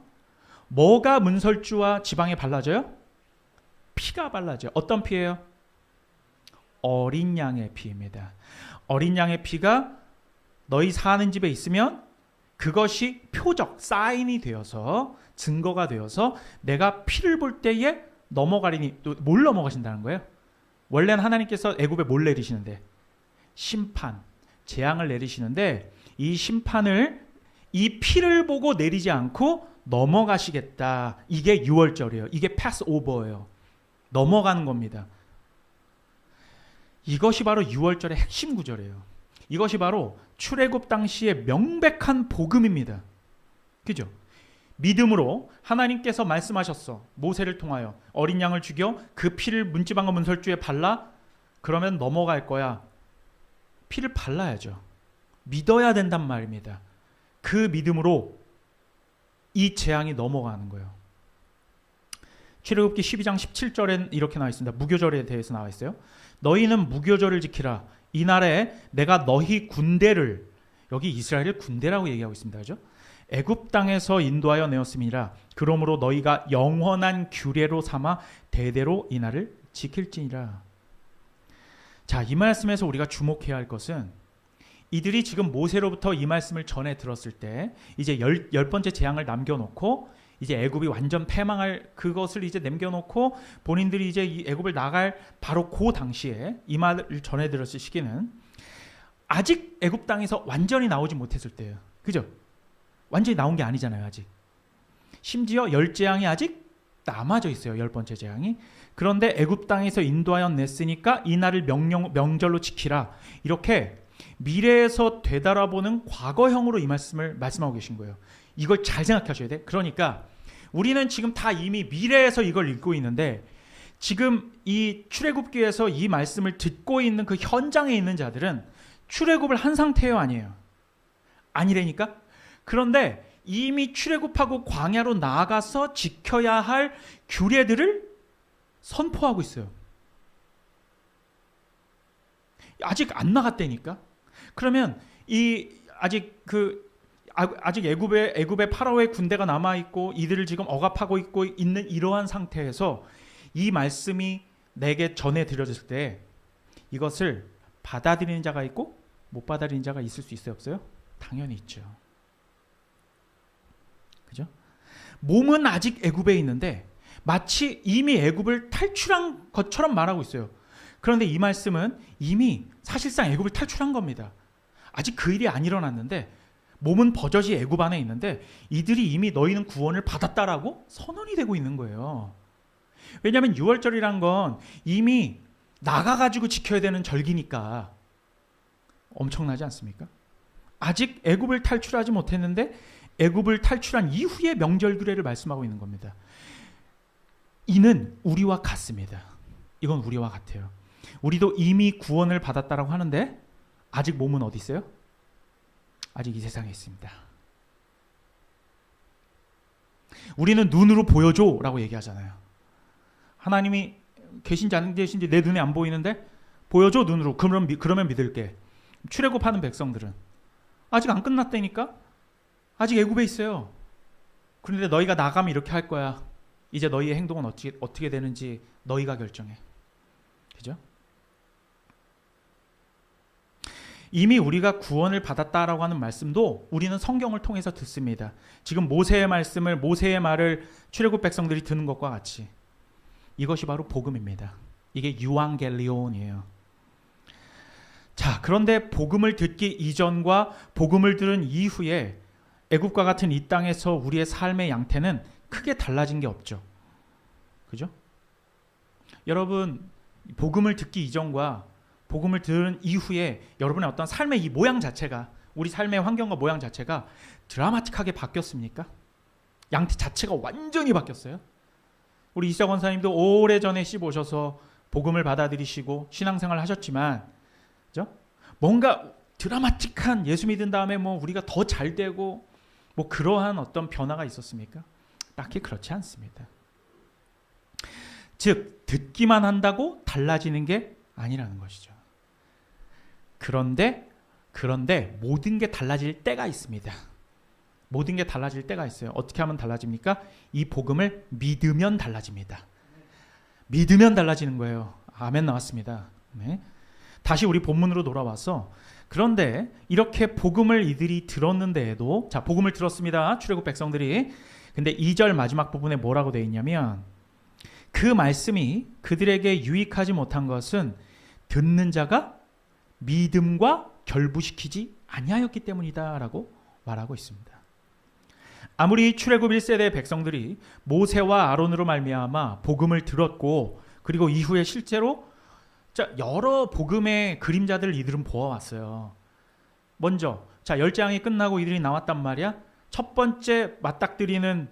뭐가 문설주와 지방에 발라져요? 피가 발라져요. 어떤 피예요? 어린 양의 피입니다. 어린 양의 피가 너희 사는 집에 있으면 그것이 표적, 사인이 되어서, 증거가 되어서 내가 피를 볼 때에 넘어가리니. 또 뭘 넘어가신다는 거예요? 원래는 하나님께서 애굽에 뭘 내리시는데? 심판, 재앙을 내리시는데 이 심판을 이 피를 보고 내리지 않고 넘어가시겠다. 이게 유월절이에요. 이게 패스오버예요. 넘어가는 겁니다. 이것이 바로 유월절의 핵심 구절이에요. 이것이 바로 출애굽 당시의 명백한 복음입니다. 그죠? 믿음으로 하나님께서 말씀하셨어. 모세를 통하여 어린 양을 죽여 그 피를 문지방과 문설주에 발라 그러면 넘어갈 거야. 피를 발라야죠. 믿어야 된단 말입니다. 그 믿음으로 이 재앙이 넘어가는 거예요. 출애굽기 12장 17절엔 이렇게 나와 있습니다. 무교절에 대해서 나와 있어요. 너희는 무교절을 지키라. 이날에 내가 너희 군대를, 여기 이스라엘을 군대라고 얘기하고 있습니다. 그죠? 애굽 땅에서 인도하여 내었음이라. 그러므로 너희가 영원한 규례로 삼아 대대로 이날을 지킬지니라. 자, 이 말씀에서 우리가 주목해야 할 것은 이들이 지금 모세로부터 이 말씀을 전해 들었을 때 이제 열 번째 재앙을 남겨놓고 이제 애굽이 완전 패망할 그것을 이제 남겨놓고 본인들이 이제 이 애굽을 나갈 바로 그 당시에 이 말을 전해 들었을 시기는 아직 애굽 땅에서 완전히 나오지 못했을 때예요. 그죠? 완전히 나온 게 아니잖아요. 아직. 심지어 열 재앙이 아직 남아져 있어요. 열 번째 재앙이. 그런데 애굽 땅에서 인도하여 냈으니까 이날을 명절로 지키라. 이렇게 미래에서 되돌아보는 과거형으로 이 말씀을 말씀하고 계신 거예요. 이걸 잘 생각하셔야 돼. 그러니까 우리는 지금 다 이미 미래에서 이걸 읽고 있는데 지금 이 출애굽기에서 이 말씀을 듣고 있는 그 현장에 있는 자들은 출애굽을 한 상태예요, 아니에요? 아니라니까? 그런데 이미 출애굽하고 광야로 나아가서 지켜야 할 규례들을 선포하고 있어요. 아직 안 나갔다니까? 그러면 이 아직 애굽의 파라오의 군대가 남아 있고 이들을 지금 억압하고 있는 이러한 상태에서 이 말씀이 내게 전해 드려졌을 때 이것을 받아들이는 자가 있고 못 받아들이는 자가 있을 수 있어요, 없어요? 당연히 있죠. 그죠? 몸은 아직 애굽에 있는데 마치 이미 애굽을 탈출한 것처럼 말하고 있어요. 그런데 이 말씀은 이미 사실상 애굽을 탈출한 겁니다. 아직 그 일이 안 일어났는데 몸은 버젓이 애굽 안에 있는데 이들이 이미 너희는 구원을 받았다라고 선언이 되고 있는 거예요. 왜냐하면 6월절이란 건 이미 나가가지고 지켜야 되는 절기니까 엄청나지 않습니까? 아직 애굽을 탈출하지 못했는데 애굽을 탈출한 이후의 명절 규례를 말씀하고 있는 겁니다. 이는 우리와 같습니다. 이건 우리와 같아요. 우리도 이미 구원을 받았다라고 하는데 아직 몸은 어디 있어요? 아직 이 세상에 있습니다. 우리는 눈으로 보여줘 라고 얘기하잖아요. 하나님이 계신지 안 계신지 내 눈에 안 보이는데 보여줘 눈으로. 그러면 믿을게. 출애굽하는 백성들은 아직 안 끝났다니까? 아직 애굽에 있어요. 그런데 너희가 나가면 이렇게 할 거야. 이제 너희의 행동은 어떻게 되는지 너희가 결정해. 그죠? 이미 우리가 구원을 받았다라고 하는 말씀도 우리는 성경을 통해서 듣습니다. 지금 모세의 말을 출애굽 백성들이 듣는 것과 같이 이것이 바로 복음입니다. 이게 유앙겔리온이에요. 자, 그런데 복음을 듣기 이전과 복음을 들은 이후에 애굽과 같은 이 땅에서 우리의 삶의 양태는 크게 달라진 게 없죠. 그죠? 여러분, 복음을 듣기 이전과 복음을 들은 이후에 여러분의 어떤 삶의 이 모양 자체가, 우리 삶의 환경과 모양 자체가 드라마틱하게 바뀌었습니까? 양태 자체가 완전히 바뀌었어요. 우리 이시작 원사님도 오래전에 씨 보셔서 복음을 받아들이시고 신앙생활을 하셨지만, 그죠? 뭔가 드라마틱한 예수 믿은 다음에 뭐 우리가 더 잘 되고 뭐 그러한 어떤 변화가 있었습니까? 딱히 그렇지 않습니다. 즉 듣기만 한다고 달라지는 게 아니라는 것이죠. 그런데 모든 게 달라질 때가 있습니다. 모든 게 달라질 때가 있어요. 어떻게 하면 달라집니까? 이 복음을 믿으면 달라집니다. 믿으면 달라지는 거예요. 아멘 나왔습니다. 네. 다시 우리 본문으로 돌아와서, 그런데 이렇게 복음을 이들이 들었는데에도, 자, 복음을 들었습니다. 출애굽 백성들이. 근데 2절 마지막 부분에 뭐라고 되어 있냐면, 그 말씀이 그들에게 유익하지 못한 것은 듣는 자가 믿음과 결부시키지 아니하였기 때문이다라고 말하고 있습니다. 아무리 출애굽 1세대 백성들이 모세와 아론으로 말미암아 복음을 들었고, 그리고 이후에 실제로 여러 복음의 그림자들을 이들은 보아왔어요. 먼저 열 재앙이 끝나고 이들이 나왔단 말이야. 첫 번째 맞닥뜨리는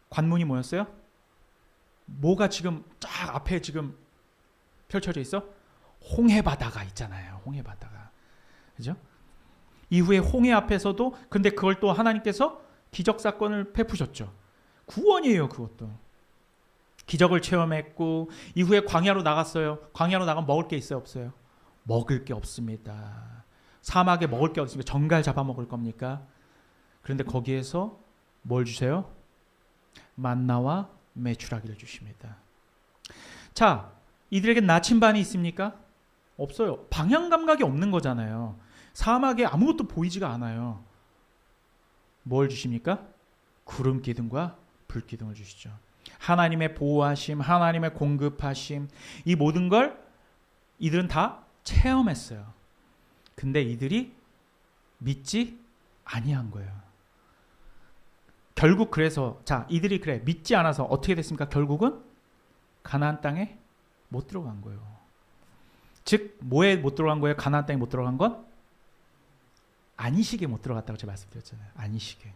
관문이 뭐였어요? 뭐가 지금 쫙 앞에 지금 펼쳐져 있어? 홍해 바다가 있잖아요. 홍해 바다가. 그죠? 이후에 홍해 앞에서도 근데 그걸 또 하나님께서 기적 사건을 베푸셨죠. 구원이에요, 그것도. 기적을 체험했고 이후에 광야로 나갔어요. 광야로 나가면 먹을 게 있어요, 없어요? 먹을 게 없습니다. 사막에 먹을 게 없습니다. 정갈 잡아먹을 겁니까? 그런데 거기에서 뭘 주세요? 만나와 메추라기를 주십니다. 자, 이들에게 나침반이 있습니까? 없어요. 방향 감각이 없는 거잖아요. 사막에 아무것도 보이지가 않아요. 뭘 주십니까? 구름 기둥과 불 기둥을 주시죠. 하나님의 보호하심, 하나님의 공급하심, 이 모든 걸 이들은 다 체험했어요. 근데 이들이 믿지 아니한 거예요. 결국 그래서 이들이 그래 믿지 않아서 어떻게 됐습니까? 결국은 가나안 땅에 못 들어간 거예요. 즉 뭐에 못 들어간 거예요? 가나안 땅에 못 들어간 건 안식에 못 들어갔다고 제가 말씀드렸잖아요. 안식에.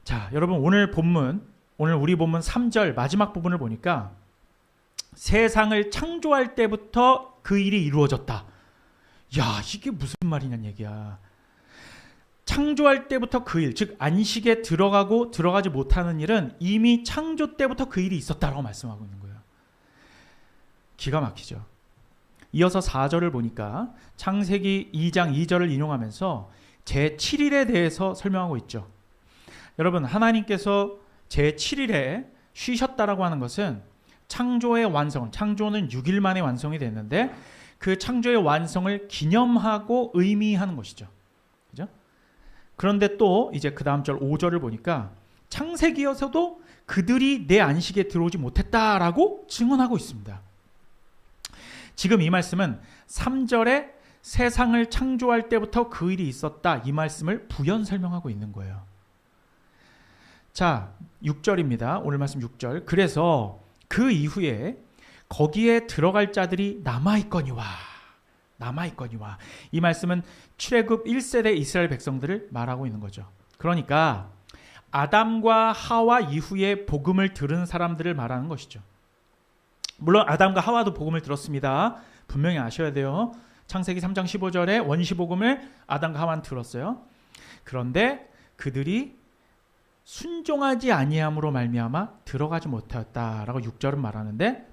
자, 여러분 오늘 우리 본문 3절 마지막 부분을 보니까 세상을 창조할 때부터 그 일이 이루어졌다. 야, 이게 무슨 말이냐는 얘기야. 창조할 때부터 그 일, 즉 안식에 들어가고 들어가지 못하는 일은 이미 창조 때부터 그 일이 있었다라고 말씀하고 있는 거예요. 기가 막히죠. 이어서 4절을 보니까 창세기 2장 2절을 인용하면서 제7일에 대해서 설명하고 있죠. 여러분, 하나님께서 제7일에 쉬셨다라고 하는 것은 창조의 완성, 창조는 6일 만에 완성이 됐는데 그 창조의 완성을 기념하고 의미하는 것이죠. 그죠? 그런데 또 이제 그 다음 절 5절을 보니까 창세기에서도 그들이 내 안식에 들어오지 못했다라고 증언하고 있습니다. 지금 이 말씀은 3절에 세상을 창조할 때부터 그 일이 있었다, 이 말씀을 부연 설명하고 있는 거예요. 자, 6절입니다. 오늘 말씀 6절. 그래서 그 이후에 거기에 들어갈 자들이 남아있거니와. 이 말씀은 출애굽 1세대 이스라엘 백성들을 말하고 있는 거죠. 그러니까 아담과 하와 이후에 복음을 들은 사람들을 말하는 것이죠. 물론 아담과 하와도 복음을 들었습니다. 분명히 아셔야 돼요. 창세기 3장 15절에 원시복음을 아담과 하와는 들었어요. 그런데 그들이 순종하지 아니함으로 말미암아 들어가지 못하였다라고 6절은 말하는데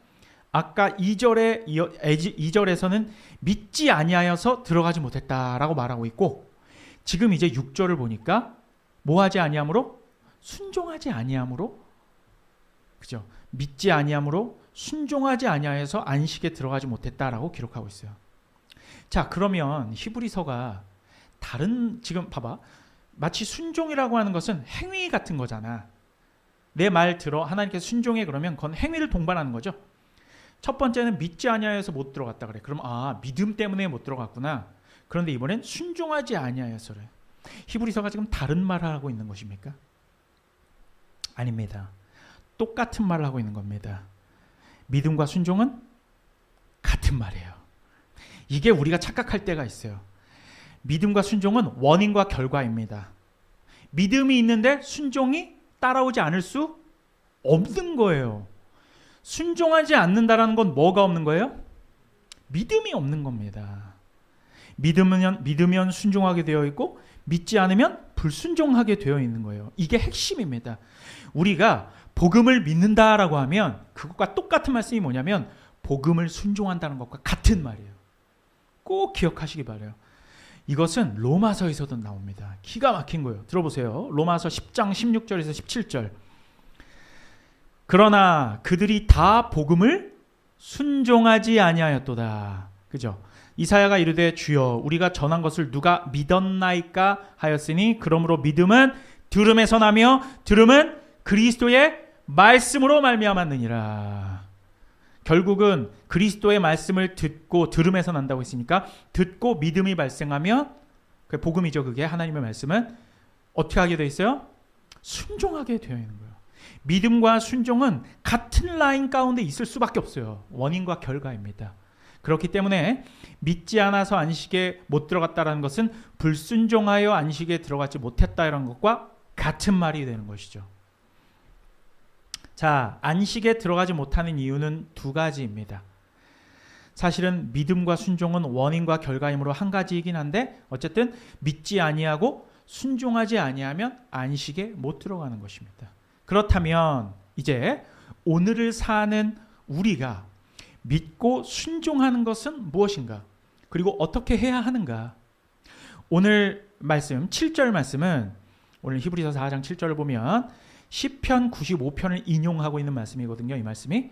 아까 2절에서는 믿지 아니하여서 들어가지 못했다라고 말하고 있고 지금 이제 6절을 보니까 뭐하지 아니함으로? 순종하지 아니함으로, 그죠? 믿지 아니함으로 순종하지 아니하여서 안식에 들어가지 못했다라고 기록하고 있어요. 자, 그러면 히브리서가 지금 봐봐. 마치 순종이라고 하는 것은 행위 같은 거잖아. 내 말 들어, 하나님께서 순종해 그러면 그건 행위를 동반하는 거죠. 첫 번째는 믿지 아니하여서 못 들어갔다 그래. 그럼 믿음 때문에 못 들어갔구나. 그런데 이번엔 순종하지 아니하여서래. 히브리서가 지금 다른 말을 하고 있는 것입니까? 아닙니다. 똑같은 말을 하고 있는 겁니다. 믿음과 순종은 같은 말이에요. 이게 우리가 착각할 때가 있어요. 믿음과 순종은 원인과 결과입니다. 믿음이 있는데 순종이 따라오지 않을 수 없는 거예요. 순종하지 않는다라는 건 뭐가 없는 거예요? 믿음이 없는 겁니다. 믿으면 순종하게 되어 있고 믿지 않으면 불순종하게 되어 있는 거예요. 이게 핵심입니다. 우리가 복음을 믿는다라고 하면 그것과 똑같은 말씀이 뭐냐면 복음을 순종한다는 것과 같은 말이에요. 꼭 기억하시기 바라요. 이것은 로마서에서도 나옵니다. 기가 막힌 거예요. 들어보세요. 로마서 10장 16절에서 17절. 그러나 그들이 다 복음을 순종하지 아니하였도다. 그죠? 이사야가 이르되 주여 우리가 전한 것을 누가 믿었나이까 하였으니 그러므로 믿음은 들음에서 나며 들음은 그리스도의 말씀으로 말미암았느니라. 결국은 그리스도의 말씀을 듣고 들음에서 난다고 했으니까 듣고 믿음이 발생하면 그 복음이죠. 그게 하나님의 말씀은 어떻게 하게 돼 있어요? 순종하게 되어 있는 거예요. 믿음과 순종은 같은 라인 가운데 있을 수밖에 없어요. 원인과 결과입니다. 그렇기 때문에 믿지 않아서 안식에 못 들어갔다라는 것은 불순종하여 안식에 들어가지 못했다라는 것과 같은 말이 되는 것이죠. 자, 안식에 들어가지 못하는 이유는 두 가지입니다. 사실은 믿음과 순종은 원인과 결과이므로 한 가지이긴 한데 어쨌든 믿지 아니하고 순종하지 아니하면 안식에 못 들어가는 것입니다. 그렇다면 이제 오늘을 사는 우리가 믿고 순종하는 것은 무엇인가? 그리고 어떻게 해야 하는가? 오늘 말씀 7절 말씀은 오늘 히브리서 4장 7절을 보면 시편 95편을 인용하고 있는 말씀이거든요. 이 말씀이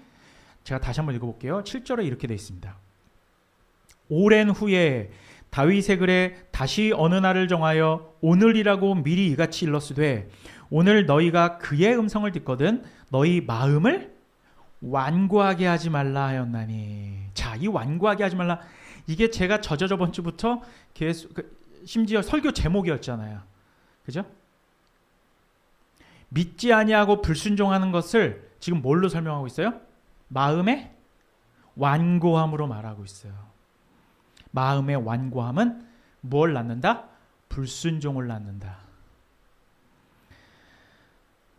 제가 다시 한번 읽어볼게요. 7절에 이렇게 되어 있습니다. 오랜 후에 다윗의 글에 다시 어느 날을 정하여 오늘이라고 미리 이같이 일렀으되 오늘 너희가 그의 음성을 듣거든 너희 마음을 완고하게 하지 말라 하였나니. 자, 이 완고하게 하지 말라, 이게 제가 저번 주부터 계속 심지어 설교 제목이었잖아요. 그죠? 믿지 아니하고 불순종하는 것을 지금 뭘로 설명하고 있어요? 마음의 완고함으로 말하고 있어요. 마음의 완고함은 뭘 낳는다? 불순종을 낳는다.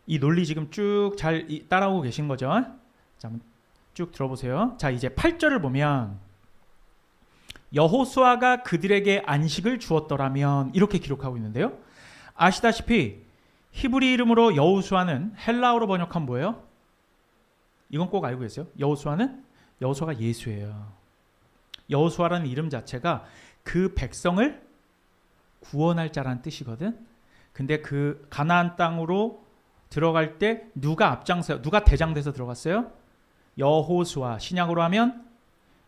이 논리 지금 쭉 잘 따라오고 계신 거죠? 자, 한번 쭉 들어보세요. 자, 이제 8절을 보면 여호수아가 그들에게 안식을 주었더라면 이렇게 기록하고 있는데요. 아시다시피 히브리 이름으로 여호수아는 헬라어로 번역하면 뭐예요? 이건 꼭 알고 계세요. 여호수아가 예수예요. 여호수아라는 이름 자체가 그 백성을 구원할 자라는 뜻이거든. 근데 그 가나안 땅으로 들어갈 때 누가 대장돼서 들어갔어요? 여호수아. 신약으로 하면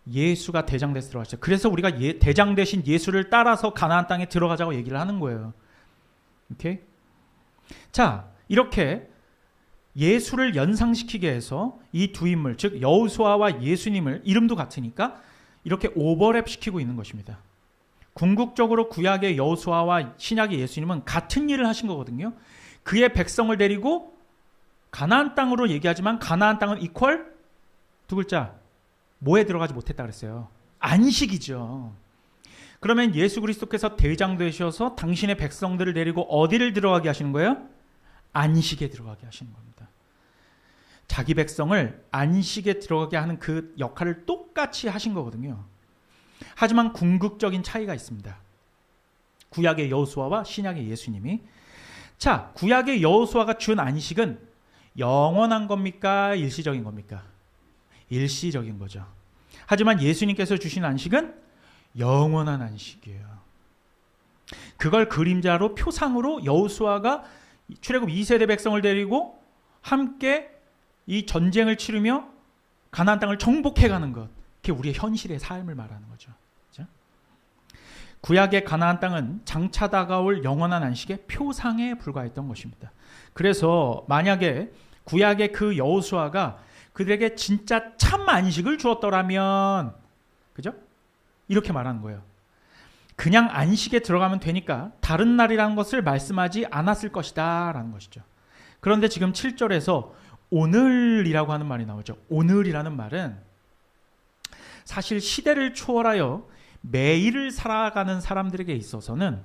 예수가 대장돼서 들어갔어요. 그래서 우리가 대장 대신 예수를 따라서 가나안 땅에 들어가자고 얘기를 하는 거예요. 오케이? 자, 이렇게 예수를 연상시키게 해서 이 두 인물, 즉 여호수아와 예수님을, 이름도 같으니까 이렇게 오버랩 시키고 있는 것입니다. 궁극적으로 구약의 여호수아와 신약의 예수님은 같은 일을 하신 거거든요. 그의 백성을 데리고 가나안 땅으로 얘기하지만 가나안 땅은 이퀄 두 글자, 뭐에 들어가지 못했다 그랬어요? 안식이죠. 그러면 예수 그리스도께서 대장 되셔서 당신의 백성들을 데리고 어디를 들어가게 하시는 거예요? 안식에 들어가게 하시는 겁니다. 자기 백성을 안식에 들어가게 하는 그 역할을 똑같이 하신 거거든요. 하지만 궁극적인 차이가 있습니다. 구약의 여호수아와 신약의 예수님이. 자, 구약의 여호수아가 준 안식은 영원한 겁니까? 일시적인 겁니까? 일시적인 거죠. 하지만 예수님께서 주신 안식은 영원한 안식이에요. 그걸 그림자로, 표상으로 여호수아가 출애굽 2세대 백성을 데리고 함께 이 전쟁을 치르며 가나안 땅을 정복해가는 것, 그게 우리의 현실의 삶을 말하는 거죠. 그렇죠? 구약의 가나안 땅은 장차 다가올 영원한 안식의 표상에 불과했던 것입니다. 그래서 만약에 구약의 그 여호수아가 그들에게 진짜 참 안식을 주었더라면, 그죠? 이렇게 말하는 거예요. 그냥 안식에 들어가면 되니까 다른 날이라는 것을 말씀하지 않았을 것이다 라는 것이죠. 그런데 지금 7절에서 오늘이라고 하는 말이 나오죠. 오늘이라는 말은 사실 시대를 초월하여 매일을 살아가는 사람들에게 있어서는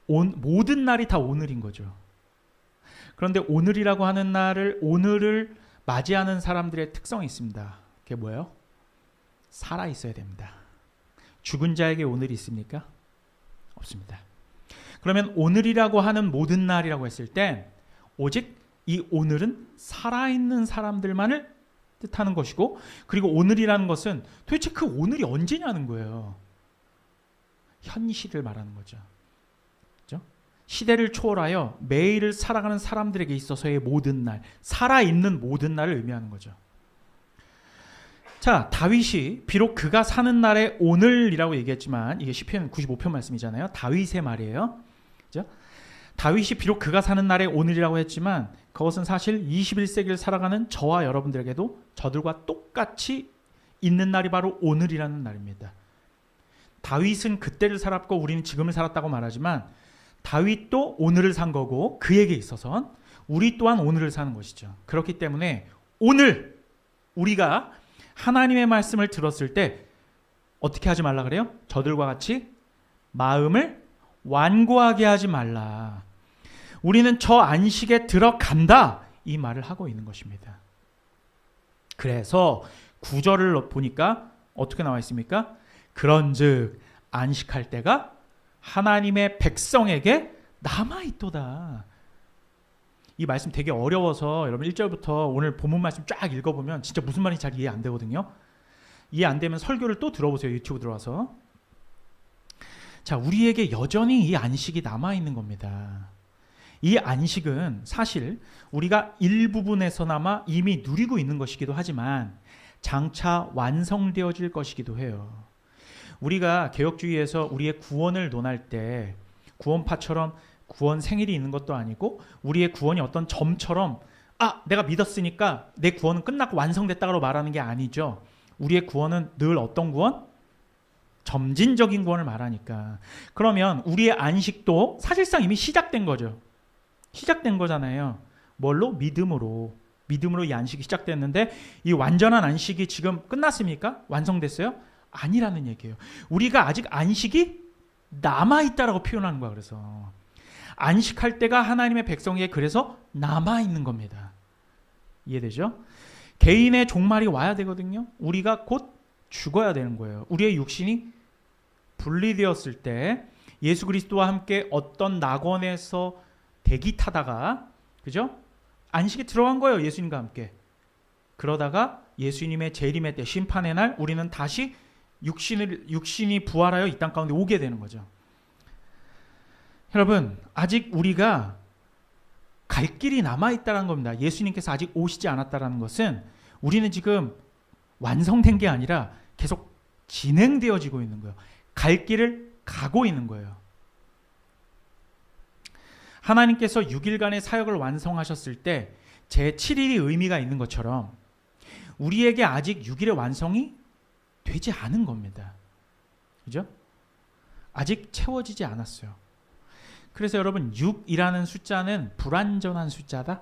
모든 날이 다 오늘인 거죠. 그런데 오늘이라고 하는 날을, 오늘을 맞이하는 사람들의 특성이 있습니다. 그게 뭐예요? 살아 있어야 됩니다. 죽은 자에게 오늘이 있습니까? 없습니다. 그러면 오늘이라고 하는 모든 날이라고 했을 때 오직 이 오늘은 살아있는 사람들만을 뜻하는 것이고, 그리고 오늘이라는 것은 도대체 그 오늘이 언제냐는 거예요. 현실을 말하는 거죠. 그렇죠? 시대를 초월하여 매일을 살아가는 사람들에게 있어서의 모든 날, 살아있는 모든 날을 의미하는 거죠. 자, 다윗이 비록 그가 사는 날에 오늘이라고 얘기했지만, 이게 시편 95편 말씀이잖아요. 다윗의 말이에요. 그죠? 다윗이 비록 그가 사는 날에 오늘이라고 했지만 그것은 사실 21세기를 살아가는 저와 여러분들에게도 저들과 똑같이 있는 날이 바로 오늘이라는 날입니다. 다윗은 그때를 살았고 우리는 지금을 살았다고 말하지만 다윗도 오늘을 산 거고, 그에게 있어서는 우리 또한 오늘을 사는 것이죠. 그렇기 때문에 오늘 우리가 하나님의 말씀을 들었을 때 어떻게 하지 말라 그래요? 저들과 같이 마음을 완고하게 하지 말라. 우리는 저 안식에 들어간다, 이 말을 하고 있는 것입니다. 그래서 9절을 보니까 어떻게 나와 있습니까? 그런즉 안식할 때가 하나님의 백성에게 남아있도다. 이 말씀 되게 어려워서 여러분 1절부터 오늘 본문 말씀 쫙 읽어보면 진짜 무슨 말인지 잘 이해 안 되거든요. 이해 안 되면 설교를 또 들어보세요. 유튜브 들어와서. 자, 우리에게 여전히 이 안식이 남아있는 겁니다. 이 안식은 사실 우리가 일부분에서나마 이미 누리고 있는 것이기도 하지만 장차 완성되어질 것이기도 해요. 우리가 개혁주의에서 우리의 구원을 논할 때 구원파처럼 구원 생일이 있는 것도 아니고 우리의 구원이 어떤 점처럼 내가 믿었으니까 내 구원은 끝났고 완성됐다고 말하는 게 아니죠. 우리의 구원은 늘 어떤 구원? 점진적인 구원을 말하니까. 그러면 우리의 안식도 사실상 이미 시작된 거죠. 시작된 거잖아요. 뭘로? 믿음으로. 믿음으로 이 안식이 시작됐는데 이 완전한 안식이 지금 끝났습니까? 완성됐어요? 아니라는 얘기예요. 우리가 아직 안식이 남아있다라고 표현하는 거야. 그래서 안식할 때가 하나님의 백성에게 그래서 남아있는 겁니다. 이해되죠? 개인의 종말이 와야 되거든요. 우리가 곧 죽어야 되는 거예요. 우리의 육신이 분리되었을 때 예수 그리스도와 함께 어떤 낙원에서 대기 타다가, 그죠? 안식에 들어간 거예요. 예수님과 함께. 그러다가 예수님의 재림의 때, 심판의 날 우리는 다시 육신이 부활하여 이 땅 가운데 오게 되는 거죠. 여러분, 아직 우리가 갈 길이 남아있다는 겁니다. 예수님께서 아직 오시지 않았다는 것은 우리는 지금 완성된 게 아니라 계속 진행되어지고 있는 거예요. 갈 길을 가고 있는 거예요. 하나님께서 6일간의 사역을 완성하셨을 때 제7일이 의미가 있는 것처럼 우리에게 아직 6일의 완성이 되지 않은 겁니다. 그죠? 아직 채워지지 않았어요. 그래서 여러분 6이라는 숫자는 불완전한 숫자다.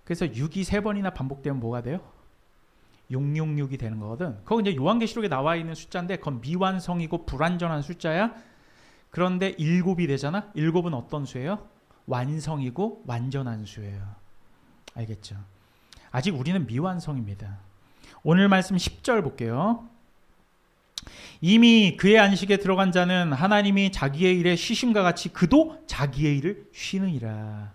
그래서 6이 3번이나 반복되면 뭐가 돼요? 666이 되는 거거든. 그거 이제 요한계시록에 나와 있는 숫자인데 그건 미완성이고 불완전한 숫자야. 그런데 7이 되잖아. 7은 어떤 수예요? 완성이고 완전한 수예요. 알겠죠? 아직 우리는 미완성입니다. 오늘 말씀 10절 볼게요. 이미 그의 안식에 들어간 자는 하나님이 자기의 일에 쉬심과 같이 그도 자기의 일을 쉬느니라.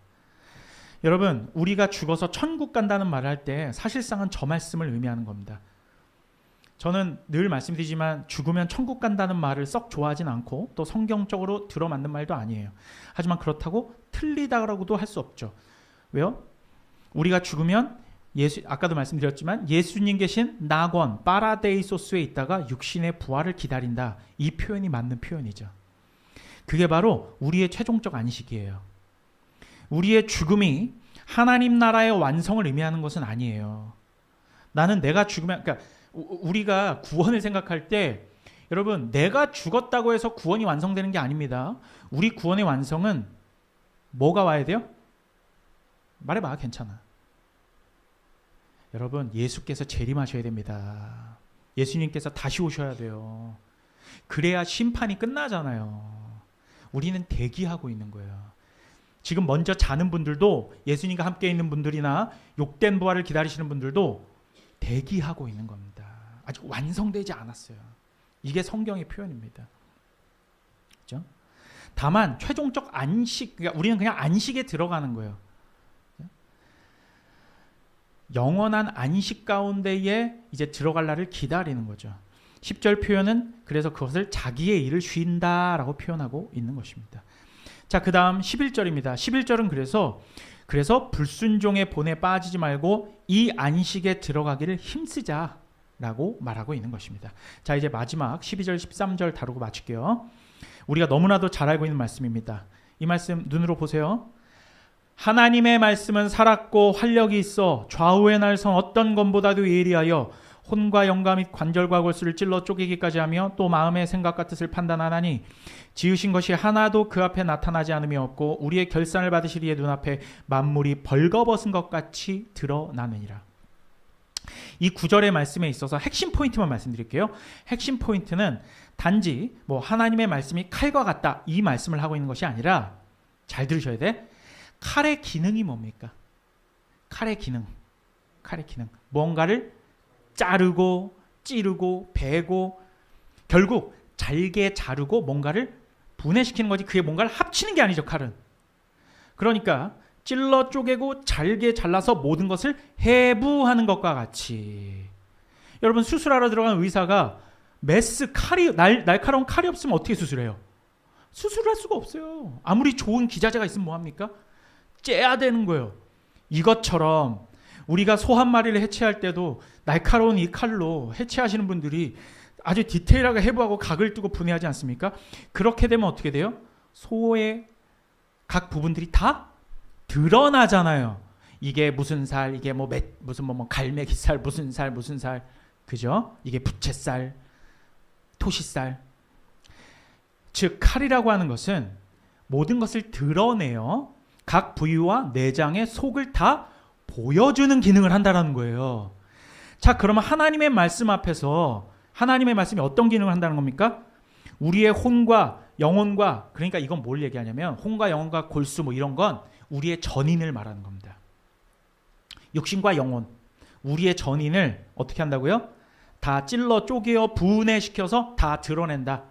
여러분, 우리가 죽어서 천국 간다는 말을 할 때 사실상은 저 말씀을 의미하는 겁니다. 저는 늘 말씀드리지만 죽으면 천국 간다는 말을 썩 좋아하진 않고 또 성경적으로 들어맞는 말도 아니에요. 하지만 그렇다고 틀리다라고도 할 수 없죠. 왜요? 우리가 죽으면 아까도 말씀드렸지만 예수님 계신 낙원 파라데이소스에 있다가 육신의 부활을 기다린다. 이 표현이 맞는 표현이죠. 그게 바로 우리의 최종적 안식이에요. 우리의 죽음이 하나님 나라의 완성을 의미하는 것은 아니에요. 나는 내가 죽으면, 그러니까 우리가 구원을 생각할 때 여러분, 내가 죽었다고 해서 구원이 완성되는 게 아닙니다. 우리 구원의 완성은 뭐가 와야 돼요? 말해봐. 괜찮아. 여러분, 예수께서 재림하셔야 됩니다. 예수님께서 다시 오셔야 돼요. 그래야 심판이 끝나잖아요. 우리는 대기하고 있는 거예요. 지금 먼저 자는 분들도, 예수님과 함께 있는 분들이나 욕된 부활을 기다리시는 분들도 대기하고 있는 겁니다. 아직 완성되지 않았어요. 이게 성경의 표현입니다. 그렇죠? 다만 최종적 안식, 그러니까 우리는 그냥 안식에 들어가는 거예요. 영원한 안식 가운데에 이제 들어갈 날을 기다리는 거죠. 10절 표현은 그래서 그것을 자기의 일을 쉰다라고 표현하고 있는 것입니다. 자, 그 다음 11절입니다. 11절은 그래서 불순종의 본에 빠지지 말고 이 안식에 들어가기를 힘쓰자라고 말하고 있는 것입니다. 자, 이제 마지막 12절 13절 다루고 마칠게요. 우리가 너무나도 잘 알고 있는 말씀입니다. 이 말씀 눈으로 보세요. 하나님의 말씀은 살았고 활력이 있어 좌우의 날선 어떤 검보다도 예리하여 혼과 영과 및 관절과 골수를 찔러 쪼개기까지 하며 또 마음의 생각과 뜻을 판단하나니 지으신 것이 하나도 그 앞에 나타나지 않음이 없고 우리의 결산을 받으시리의 눈앞에 만물이 벌거벗은 것 같이 드러나느니라. 이 구절의 말씀에 있어서 핵심 포인트만 말씀드릴게요. 핵심 포인트는 단지 뭐 하나님의 말씀이 칼과 같다 이 말씀을 하고 있는 것이 아니라, 잘 들으셔야 돼. 칼의 기능이 뭡니까? 칼의 기능. 뭔가를 자르고 찌르고 베고 결국 잘게 자르고 뭔가를 분해시키는 거지, 그게 뭔가를 합치는 게 아니죠, 칼은. 그러니까 찔러 쪼개고 잘게 잘라서 모든 것을 해부하는 것과 같이, 여러분 수술하러 들어간 의사가 메스 칼이 날카로운 칼이 없으면 어떻게 수술해요? 수술할 수가 없어요. 아무리 좋은 기자재가 있으면 뭐합니까? 째야 되는 거예요. 이것처럼 우리가 소 한 마리를 해체할 때도 날카로운 이 칼로 해체하시는 분들이 아주 디테일하게 해부하고 각을 뜨고 분해하지 않습니까? 그렇게 되면 어떻게 돼요? 소의 각 부분들이 다 드러나잖아요. 이게 무슨 살, 이게 무슨 갈매기살, 무슨 살, 그죠? 이게 부채살, 토시살. 즉 칼이라고 하는 것은 모든 것을 드러내요. 각 부위와 내장의 속을 다 보여주는 기능을 한다는 거예요. 자, 그러면 하나님의 말씀 앞에서 하나님의 말씀이 어떤 기능을 한다는 겁니까? 우리의 혼과 영혼과, 그러니까 이건 뭘 얘기하냐면 혼과 영혼과 골수 이런 건 우리의 전인을 말하는 겁니다. 육신과 영혼, 우리의 전인을 어떻게 한다고요? 다 찔러 쪼개어 분해시켜서 다 드러낸다.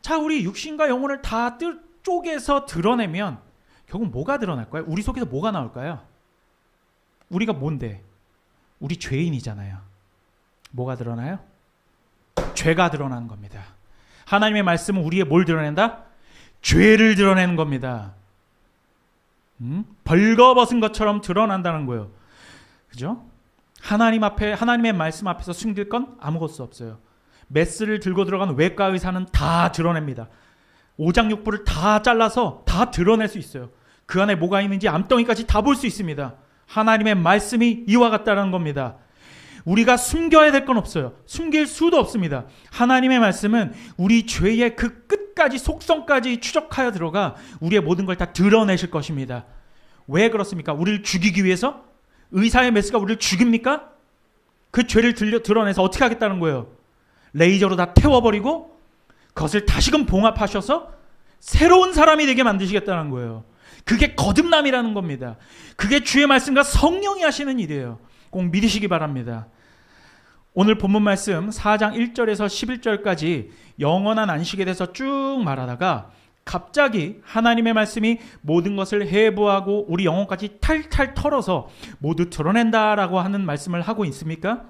자, 우리 육신과 영혼을 다 쪼개서 드러내면 결국 뭐가 드러날까요? 우리 속에서 뭐가 나올까요? 우리가 뭔데? 우리 죄인이잖아요. 뭐가 드러나요? 죄가 드러나는 겁니다. 하나님의 말씀은 우리의 뭘 드러낸다? 죄를 드러내는 겁니다. 벌거벗은 것처럼 드러난다는 거예요. 그죠? 하나님 앞에, 하나님의 말씀 앞에서 숨길 건 아무것도 없어요. 메스를 들고 들어간 외과 의사는 다 드러냅니다. 오장육부를 다 잘라서 다 드러낼 수 있어요. 그 안에 뭐가 있는지 암덩이까지 다 볼 수 있습니다. 하나님의 말씀이 이와 같다는 겁니다. 우리가 숨겨야 될 건 없어요. 숨길 수도 없습니다. 하나님의 말씀은 우리 죄의 그 끝까지, 속성까지 추적하여 들어가 우리의 모든 걸 다 드러내실 것입니다. 왜 그렇습니까? 우리를 죽이기 위해서? 의사의 메스가 우리를 죽입니까? 그 죄를 드러내서 어떻게 하겠다는 거예요? 레이저로 다 태워버리고 그것을 다시금 봉합하셔서 새로운 사람이 되게 만드시겠다는 거예요. 그게 거듭남이라는 겁니다. 그게 주의 말씀과 성령이 하시는 일이에요. 꼭 믿으시기 바랍니다. 오늘 본문 말씀 4장 1절에서 11절까지 영원한 안식에 대해서 쭉 말하다가 갑자기 하나님의 말씀이 모든 것을 해부하고 우리 영혼까지 탈탈 털어서 모두 드러낸다라고 하는 말씀을 하고 있습니까?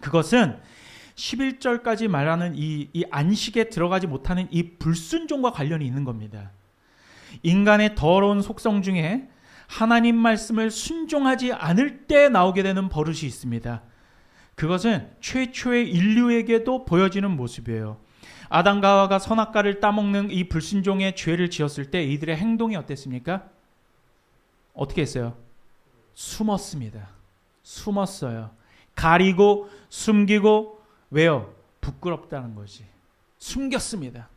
그것은 11절까지 말하는 이 안식에 들어가지 못하는 이 불순종과 관련이 있는 겁니다. 인간의 더러운 속성 중에 하나님 말씀을 순종하지 않을 때 나오게 되는 버릇이 있습니다. 그것은 최초의 인류에게도 보여지는 모습이에요. 아담과 하와가 선악과를 따먹는 이 불순종의 죄를 지었을 때 이들의 행동이 어땠습니까? 어떻게 했어요? 숨었습니다. 숨었어요. 가리고 숨기고, 왜요? 부끄럽다는 거지. 숨겼습니다.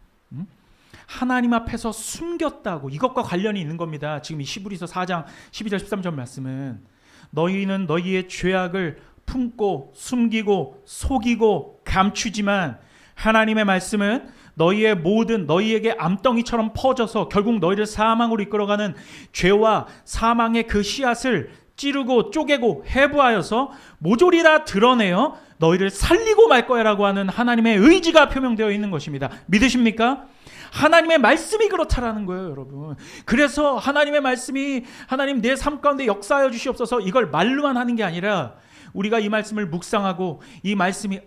하나님 앞에서 숨겼다고, 이것과 관련이 있는 겁니다. 지금 이 히브리서 4장 12절 13절 말씀은 너희는 너희의 죄악을 품고 숨기고 속이고 감추지만 하나님의 말씀은 너희에게 암덩이처럼 퍼져서 결국 너희를 사망으로 이끌어가는 죄와 사망의 그 씨앗을 찌르고 쪼개고 해부하여서 모조리 다 드러내어 너희를 살리고 말 거야라고 하는 하나님의 의지가 표명되어 있는 것입니다. 믿으십니까? 하나님의 말씀이 그렇다라는 거예요, 여러분. 그래서 하나님의 말씀이 하나님 내 삶 가운데 역사하여 주시옵소서, 이걸 말로만 하는 게 아니라 우리가 이 말씀을 묵상하고 이 말씀이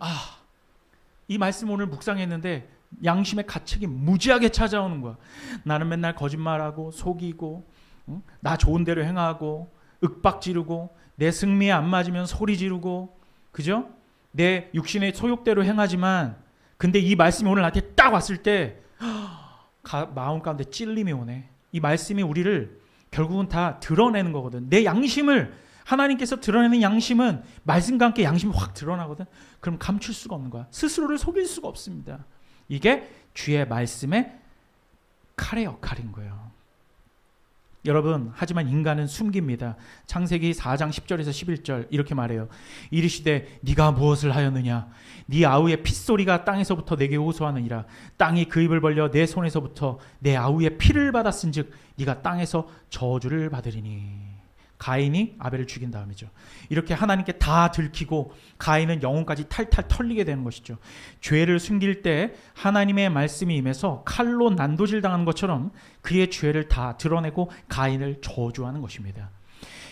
이 말씀 오늘 묵상했는데 양심의 가책이 무지하게 찾아오는 거야. 나는 맨날 거짓말하고 속이고 나 좋은 대로 행하고 윽박지르고 내 승리에 안 맞으면 소리 지르고, 그죠? 내 육신의 소욕대로 행하지만 근데 이 말씀이 오늘 나한테 딱 왔을 때 마음 가운데 찔림이 오네. 이 말씀이 우리를 결국은 다 드러내는 거거든. 내 양심을 하나님께서 드러내는 양심은 말씀과 함께 양심이 확 드러나거든. 그럼 감출 수가 없는 거야. 스스로를 속일 수가 없습니다. 이게 주의 말씀의 칼의 역할인 거예요. 여러분, 하지만 인간은 숨깁니다. 창세기 4장 10절에서 11절 이렇게 말해요. 이르시되 네가 무엇을 하였느냐? 네 아우의 핏소리가 땅에서부터 내게 호소하느니라. 땅이 그 입을 벌려 내 손에서부터 내 아우의 피를 받았은즉 네가 땅에서 저주를 받으리니. 가인이 아벨을 죽인 다음이죠. 이렇게 하나님께 다 들키고 가인은 영혼까지 탈탈 털리게 되는 것이죠. 죄를 숨길 때 하나님의 말씀이 임해서 칼로 난도질 당하는 것처럼 그의 죄를 다 드러내고 가인을 저주하는 것입니다.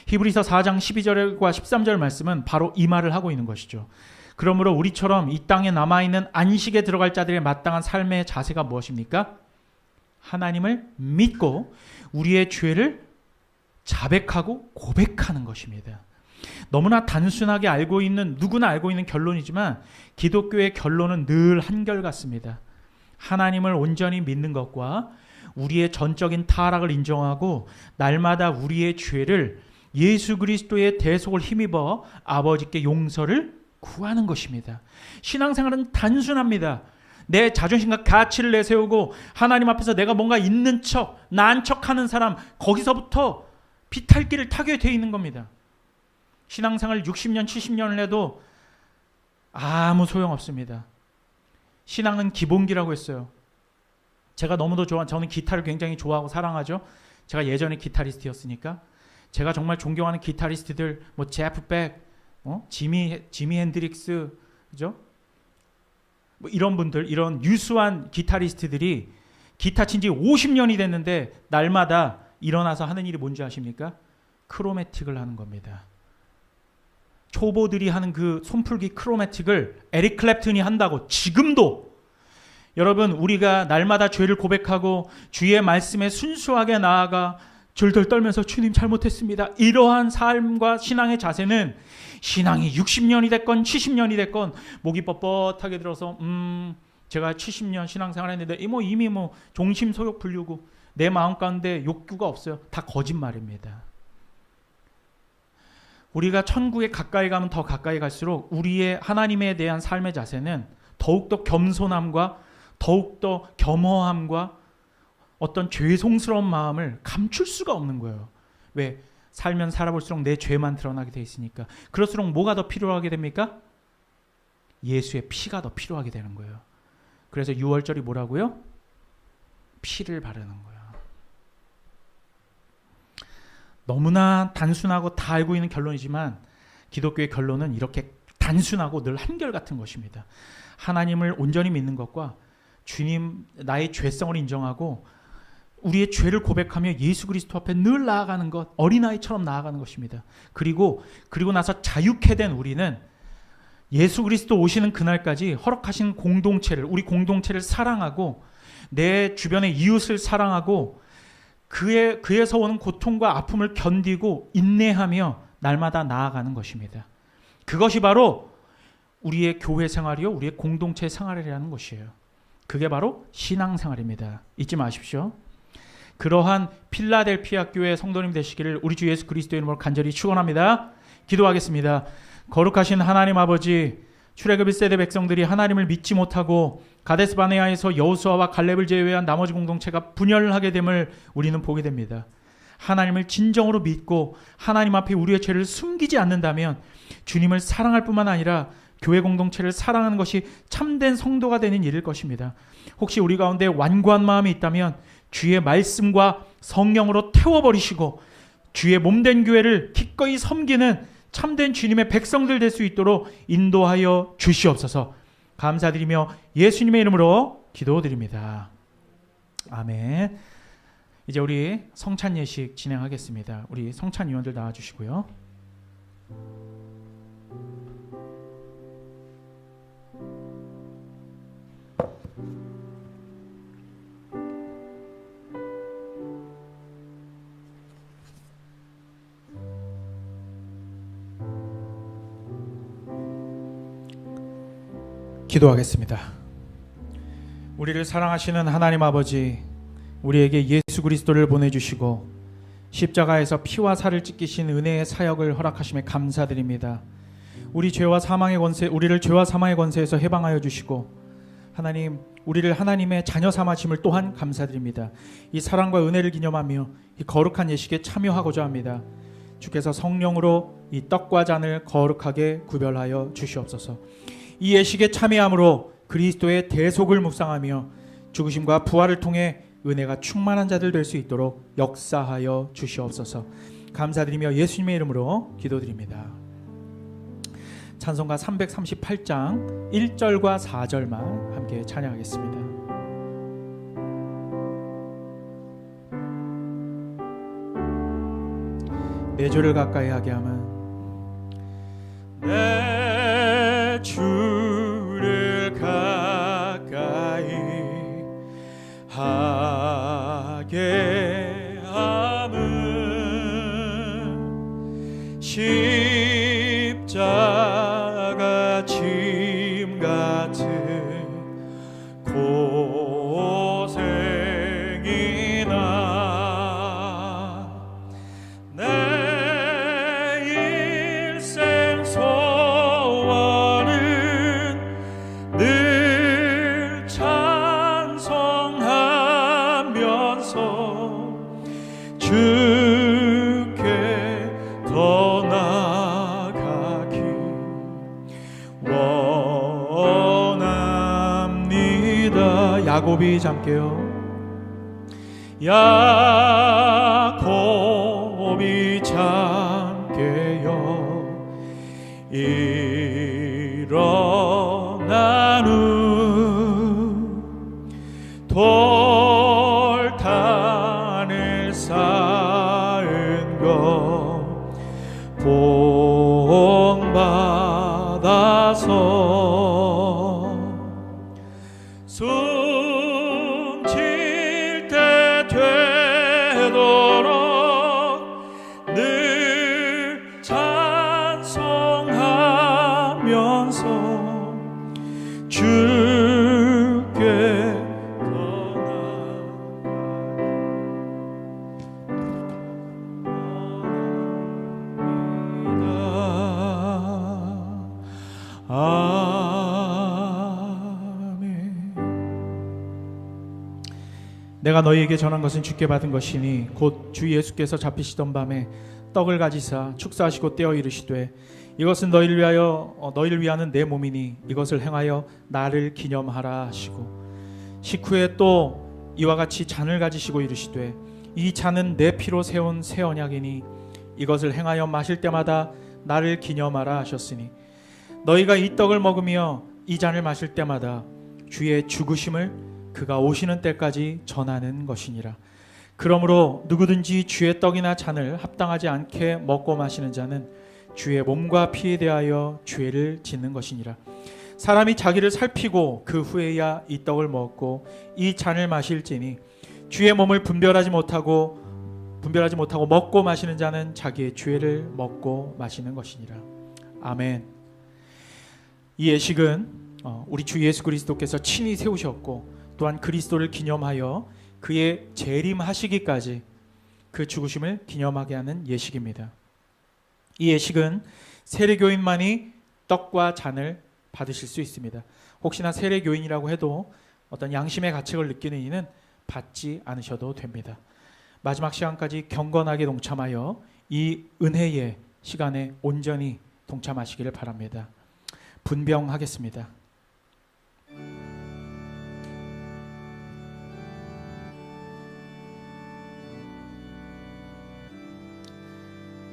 히브리서 4장 12절과 13절 말씀은 바로 이 말을 하고 있는 것이죠. 그러므로 우리처럼 이 땅에 남아있는 안식에 들어갈 자들의 마땅한 삶의 자세가 무엇입니까? 하나님을 믿고 우리의 죄를 자백하고 고백하는 것입니다. 너무나 단순하게 누구나 알고 있는 결론이지만 기독교의 결론은 늘 한결같습니다. 하나님을 온전히 믿는 것과 우리의 전적인 타락을 인정하고 날마다 우리의 죄를 예수 그리스도의 대속을 힘입어 아버지께 용서를 구하는 것입니다. 신앙생활은 단순합니다. 내 자존심과 가치를 내세우고 하나님 앞에서 내가 뭔가 있는 척, 나은 척하는 사람, 거기서부터 비탈길을 타게 되어 있는 겁니다. 신앙생활 60년, 70년을 해도 아무 소용없습니다. 신앙은 기본기라고 했어요. 제가 너무도 저는 기타를 굉장히 좋아하고 사랑하죠. 제가 예전에 기타리스트였으니까. 제가 정말 존경하는 기타리스트들, 뭐 제프 백, 지미 핸드릭스, 그죠? 뭐 이런 분들, 이런 유수한 기타리스트들이 기타 친 지 50년이 됐는데 날마다 일어나서 하는 일이 뭔지 아십니까? 크로매틱을 하는 겁니다. 초보들이 하는 그 손풀기 크로매틱을 에릭 클랩튼이 한다고 지금도 여러분, 우리가 날마다 죄를 고백하고 주의 말씀에 순수하게 나아가 절덜 떨면서 주님 잘못했습니다. 이러한 삶과 신앙의 자세는 신앙이 60년이 됐건 70년이 됐건 목이 뻣뻣하게 들어서 제가 70년 신앙생활 했는데 이미 종심 소욕 불리고 내 마음 가운데 욕구가 없어요. 다 거짓말입니다. 우리가 천국에 가까이 가면 더 가까이 갈수록 우리의 하나님에 대한 삶의 자세는 더욱더 겸손함과 더욱더 겸허함과 어떤 죄송스러운 마음을 감출 수가 없는 거예요. 왜? 살면 살아볼수록 내 죄만 드러나게 돼 있으니까. 그럴수록 뭐가 더 필요하게 됩니까? 예수의 피가 더 필요하게 되는 거예요. 그래서 6월절이 뭐라고요? 피를 바르는 거예요. 너무나 단순하고 다 알고 있는 결론이지만 기독교의 결론은 이렇게 단순하고 늘 한결같은 것입니다. 하나님을 온전히 믿는 것과 주님 나의 죄성을 인정하고 우리의 죄를 고백하며 예수 그리스도 앞에 늘 나아가는 것, 어린아이처럼 나아가는 것입니다. 그리고 나서 자유케 된 우리는 예수 그리스도 오시는 그날까지 허락하신 우리 공동체를 사랑하고 내 주변의 이웃을 사랑하고 그에서 오는 고통과 아픔을 견디고 인내하며 날마다 나아가는 것입니다. 그것이 바로 우리의 교회 생활이요, 우리의 공동체 생활이라는 것이에요. 그게 바로 신앙생활입니다. 잊지 마십시오. 그러한 필라델피아 교회 성도님 되시기를 우리 주 예수 그리스도의 이름으로 간절히 축원합니다. 기도하겠습니다. 거룩하신 하나님 아버지, 출애굽 1세대 백성들이 하나님을 믿지 못하고 가데스 바네아에서 여호수아와 갈렙을 제외한 나머지 공동체가 분열하게 됨을 우리는 보게 됩니다. 하나님을 진정으로 믿고 하나님 앞에 우리의 죄를 숨기지 않는다면 주님을 사랑할 뿐만 아니라 교회 공동체를 사랑하는 것이 참된 성도가 되는 일일 것입니다. 혹시 우리 가운데 완고한 마음이 있다면 주의 말씀과 성령으로 태워버리시고 주의 몸된 교회를 기꺼이 섬기는 참된 주님의 백성들 될 수 있도록 인도하여 주시옵소서. 감사드리며 예수님의 이름으로 기도드립니다. 아멘. 이제 우리 성찬 예식 진행하겠습니다. 우리 성찬 위원들 나와주시고요. 기도하겠습니다. 우리를 사랑하시는 하나님 아버지, 우리에게 예수 그리스도를 보내주시고 십자가에서 피와 살을 찢기신 은혜의 사역을 허락하심에 감사드립니다. 우리를 죄와 사망의 권세에서 해방하여 주시고 하나님, 우리를 하나님의 자녀 삼아심을 또한 감사드립니다. 이 사랑과 은혜를 기념하며 이 거룩한 예식에 참여하고자 합니다. 주께서 성령으로 이 떡과 잔을 거룩하게 구별하여 주시옵소서. 이 예식에 참여함으로 그리스도의 대속을 묵상하며 죽으심과 부활을 통해 은혜가 충만한 자들 될 수 있도록 역사하여 주시옵소서. 감사드리며 예수님의 이름으로 기도드립니다. 찬송가 338장 1절과 4절만 함께 찬양하겠습니다. 내 주를 가까이 하게 함은 내 주를 가까이 하게 함은 십자가 짐 같은 고생이나 내 일생 소원은 늘 찬송하면서 주께 더 나아가기 원합니다. 야곱이 잠게요. 야곱이 잠게요. 일어난 후 돌탄을 쌓은 것 본받아서 숨질 때 되도록 늘 찬송하면서 주께 아멘. 내가 너희에게 전한 것은 주께 받은 것이니 곧 주 예수께서 잡히시던 밤에 떡을 가지사 축사하시고 떼어 이르시되 이것은 너희를 위하는 내 몸이니 이것을 행하여 나를 기념하라 하시고 식후에 또 이와 같이 잔을 가지시고 이르시되 이 잔은 내 피로 세운 새 언약이니 이것을 행하여 마실 때마다 나를 기념하라 하셨으니 너희가 이 떡을 먹으며 이 잔을 마실 때마다 주의 죽으심을 그가 오시는 때까지 전하는 것이니라. 그러므로 누구든지 주의 떡이나 잔을 합당하지 않게 먹고 마시는 자는 주의 몸과 피에 대하여 죄를 짓는 것이니라. 사람이 자기를 살피고 그 후에야 이 떡을 먹고 이 잔을 마실지니 주의 몸을 분별하지 못하고 먹고 마시는 자는 자기의 죄를 먹고 마시는 것이니라. 아멘. 이 예식은 우리 주 예수 그리스도께서 친히 세우셨고 또한 그리스도를 기념하여 그의 재림하시기까지 그 죽으심을 기념하게 하는 예식입니다. 이 예식은 세례교인만이 떡과 잔을 받으실 수 있습니다. 혹시나 세례교인이라고 해도 어떤 양심의 가책을 느끼는 이는 받지 않으셔도 됩니다. 마지막 시간까지 경건하게 동참하여 이 은혜의 시간에 온전히 동참하시기를 바랍니다. 분병하겠습니다.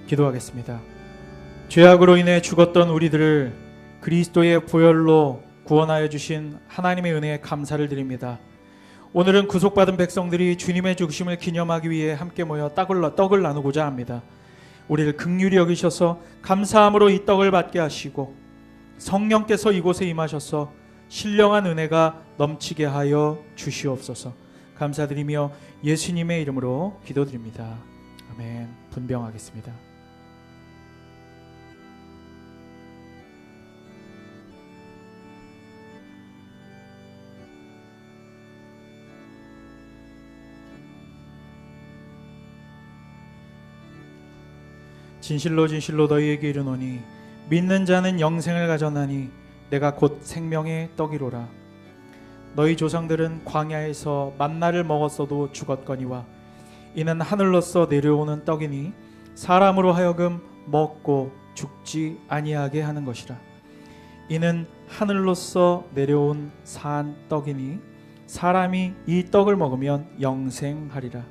기도하겠습니다. 죄악으로 인해 죽었던 우리들을 그리스도의 보혈로 구원하여 주신 하나님의 은혜에 감사를 드립니다. 오늘은 구속받은 백성들이 주님의 죽으심을 기념하기 위해 함께 모여 떡을 나누고자 합니다. 우리를 긍휼히 여기셔서 감사함으로 이 떡을 받게 하시고 성령께서 이곳에 임하셔서 신령한 은혜가 넘치게 하여 주시옵소서. 감사드리며 예수님의 이름으로 기도드립니다. 아멘. 분병하겠습니다. 진실로 진실로 너희에게 이르노니 믿는 자는 영생을 가졌나니 내가 곧 생명의 떡이로라. 너희 조상들은 광야에서 만나를 먹었어도 죽었거니와 이는 하늘로서 내려오는 떡이니 사람으로 하여금 먹고 죽지 아니하게 하는 것이라. 이는 하늘로서 내려온 산 떡이니 사람이 이 떡을 먹으면 영생하리라.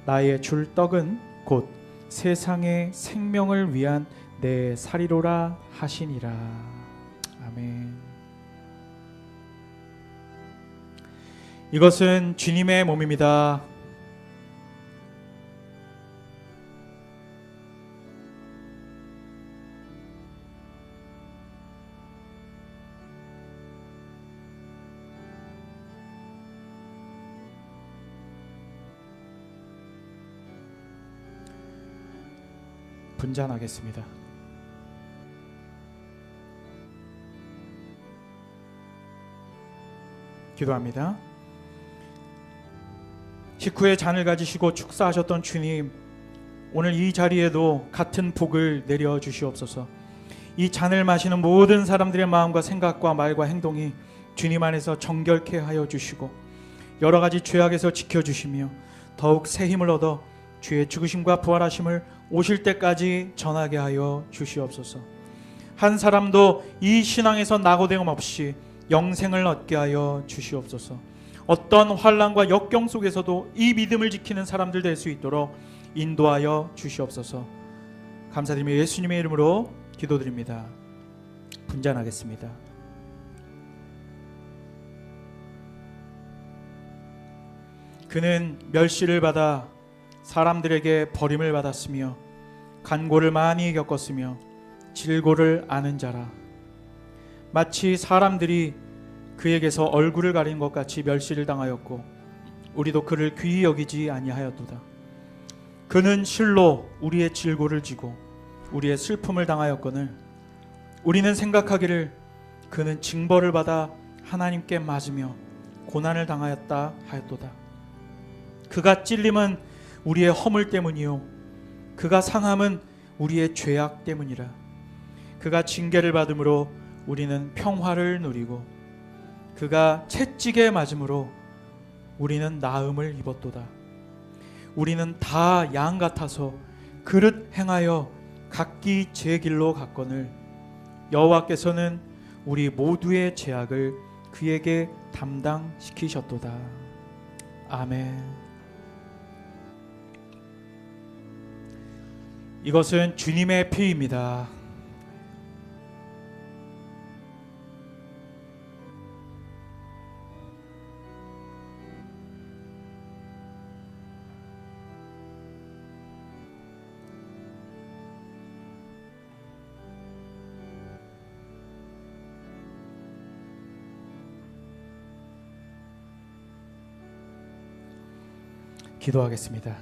나의 줄 떡은 곧 세상의 생명을 위한 내 살이로라 하시니라. 아멘. 이것은 주님의 몸입니다. 분잔하겠습니다. 기도합니다. 식후에 잔을 가지시고 축사하셨던 주님, 오늘 이 자리에도 같은 복을 내려 주시옵소서. 이 잔을 마시는 모든 사람들의 마음과 생각과 말과 행동이 주님 안에서 정결케 하여 주시고 여러 가지 죄악에서 지켜주시며 더욱 새 힘을 얻어 주의 죽으심과 부활하심을 오실 때까지 전하게 하여 주시옵소서. 한 사람도 이 신앙에서 낙오됨 없이 영생을 얻게 하여 주시옵소서. 어떤 환난과 역경 속에서도 이 믿음을 지키는 사람들 될 수 있도록 인도하여 주시옵소서. 감사드리며 예수님의 이름으로 기도드립니다. 분잔하겠습니다. 그는 멸시를 받아 사람들에게 버림을 받았으며 간고를 많이 겪었으며 질고를 아는 자라. 마치 사람들이 그에게서 얼굴을 가린 것 같이 멸시를 당하였고 우리도 그를 귀히 여기지 아니하였도다. 그는 실로 우리의 질고를 지고 우리의 슬픔을 당하였거늘 우리는 생각하기를 그는 징벌을 받아 하나님께 맞으며 고난을 당하였다 하였도다. 그가 찔림은 우리의 허물 때문이요 그가 상함은 우리의 죄악 때문이라. 그가 징계를 받음으로 우리는 평화를 누리고 그가 채찍에 맞음으로 우리는 나음을 입었도다. 우리는 다 양 같아서 그릇 행하여 각기 제 길로 갔거늘 여호와께서는 우리 모두의 죄악을 그에게 담당시키셨도다. 아멘. 이것은 주님의 피입니다. 기도하겠습니다.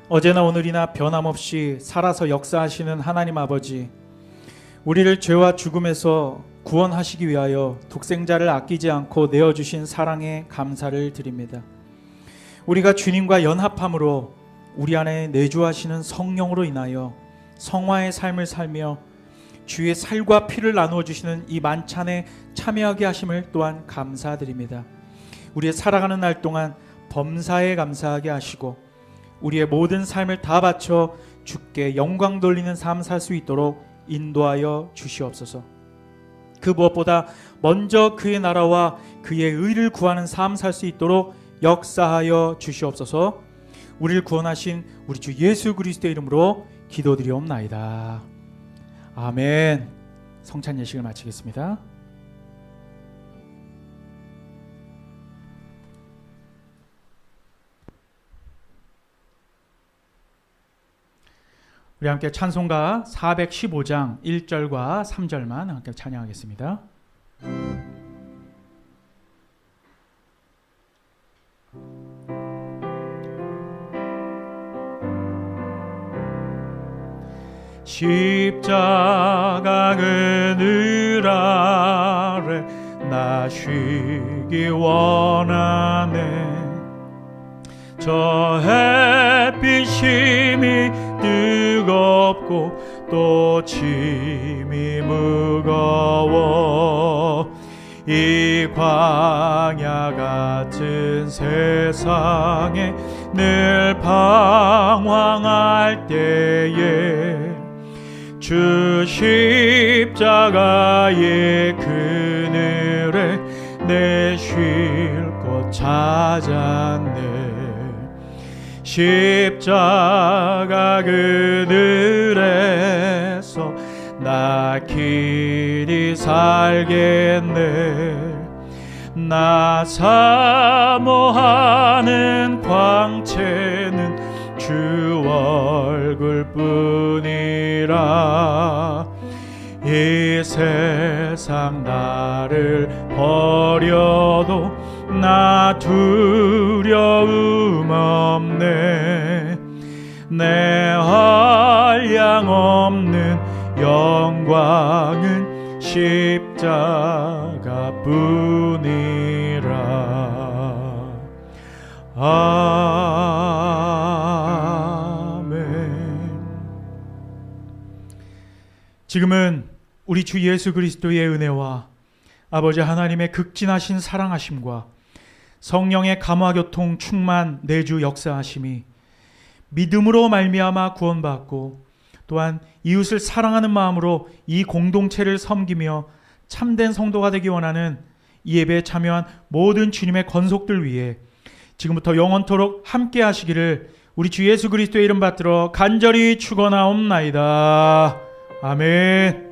어제나 오늘이나 변함없이 살아서 역사하시는 하나님 아버지, 우리를 죄와 죽음에서 구원하시기 위하여 독생자를 아끼지 않고 내어주신 사랑에 감사를 드립니다. 우리가 주님과 연합함으로 우리 안에 내주하시는 성령으로 인하여 성화의 삶을 살며 주의 살과 피를 나누어 주시는 이 만찬에 참여하게 하심을 또한 감사드립니다. 우리의 살아가는 날 동안 범사에 감사하게 하시고 우리의 모든 삶을 다 바쳐 주께 영광 돌리는 삶 살 수 있도록 인도하여 주시옵소서. 그 무엇보다 먼저 그의 나라와 그의 의를 구하는 삶 살 수 있도록 역사하여 주시옵소서. 우리를 구원하신 우리 주 예수 그리스도의 이름으로 기도드리옵나이다. 아멘. 성찬 예식을 마치겠습니다. 우리 함께 찬송가 415장 1절과 3절만 함께 찬양하겠습니다. 십자가 그늘 아래 나 쉬기 원하네. 저 햇빛 힘이 뜨겁고 또 짐이 무거워 이 광야 같은 세상에 늘 방황할 때에 주 십자가의 그늘에 내 쉴 곳 찾았네. 십자가 그늘에서 나 길이 살겠네. 나 사모하는 광채는 주 얼굴뿐이라. 이 세상 나를 버려도 나 두려움 없네. 내 한량 없는 영광은 십자가 뿐이라. 아멘. 지금은 우리 주 예수 그리스도의 은혜와 아버지 하나님의 극진하신 사랑하심과 성령의 감화교통 충만 내주 역사하심이 믿음으로 말미암아 구원받고 또한 이웃을 사랑하는 마음으로 이 공동체를 섬기며 참된 성도가 되기 원하는 이 예배에 참여한 모든 주님의 건속들 위해 지금부터 영원토록 함께 하시기를 우리 주 예수 그리스도의 이름 받들어 간절히 축원하옵나이다. 아멘.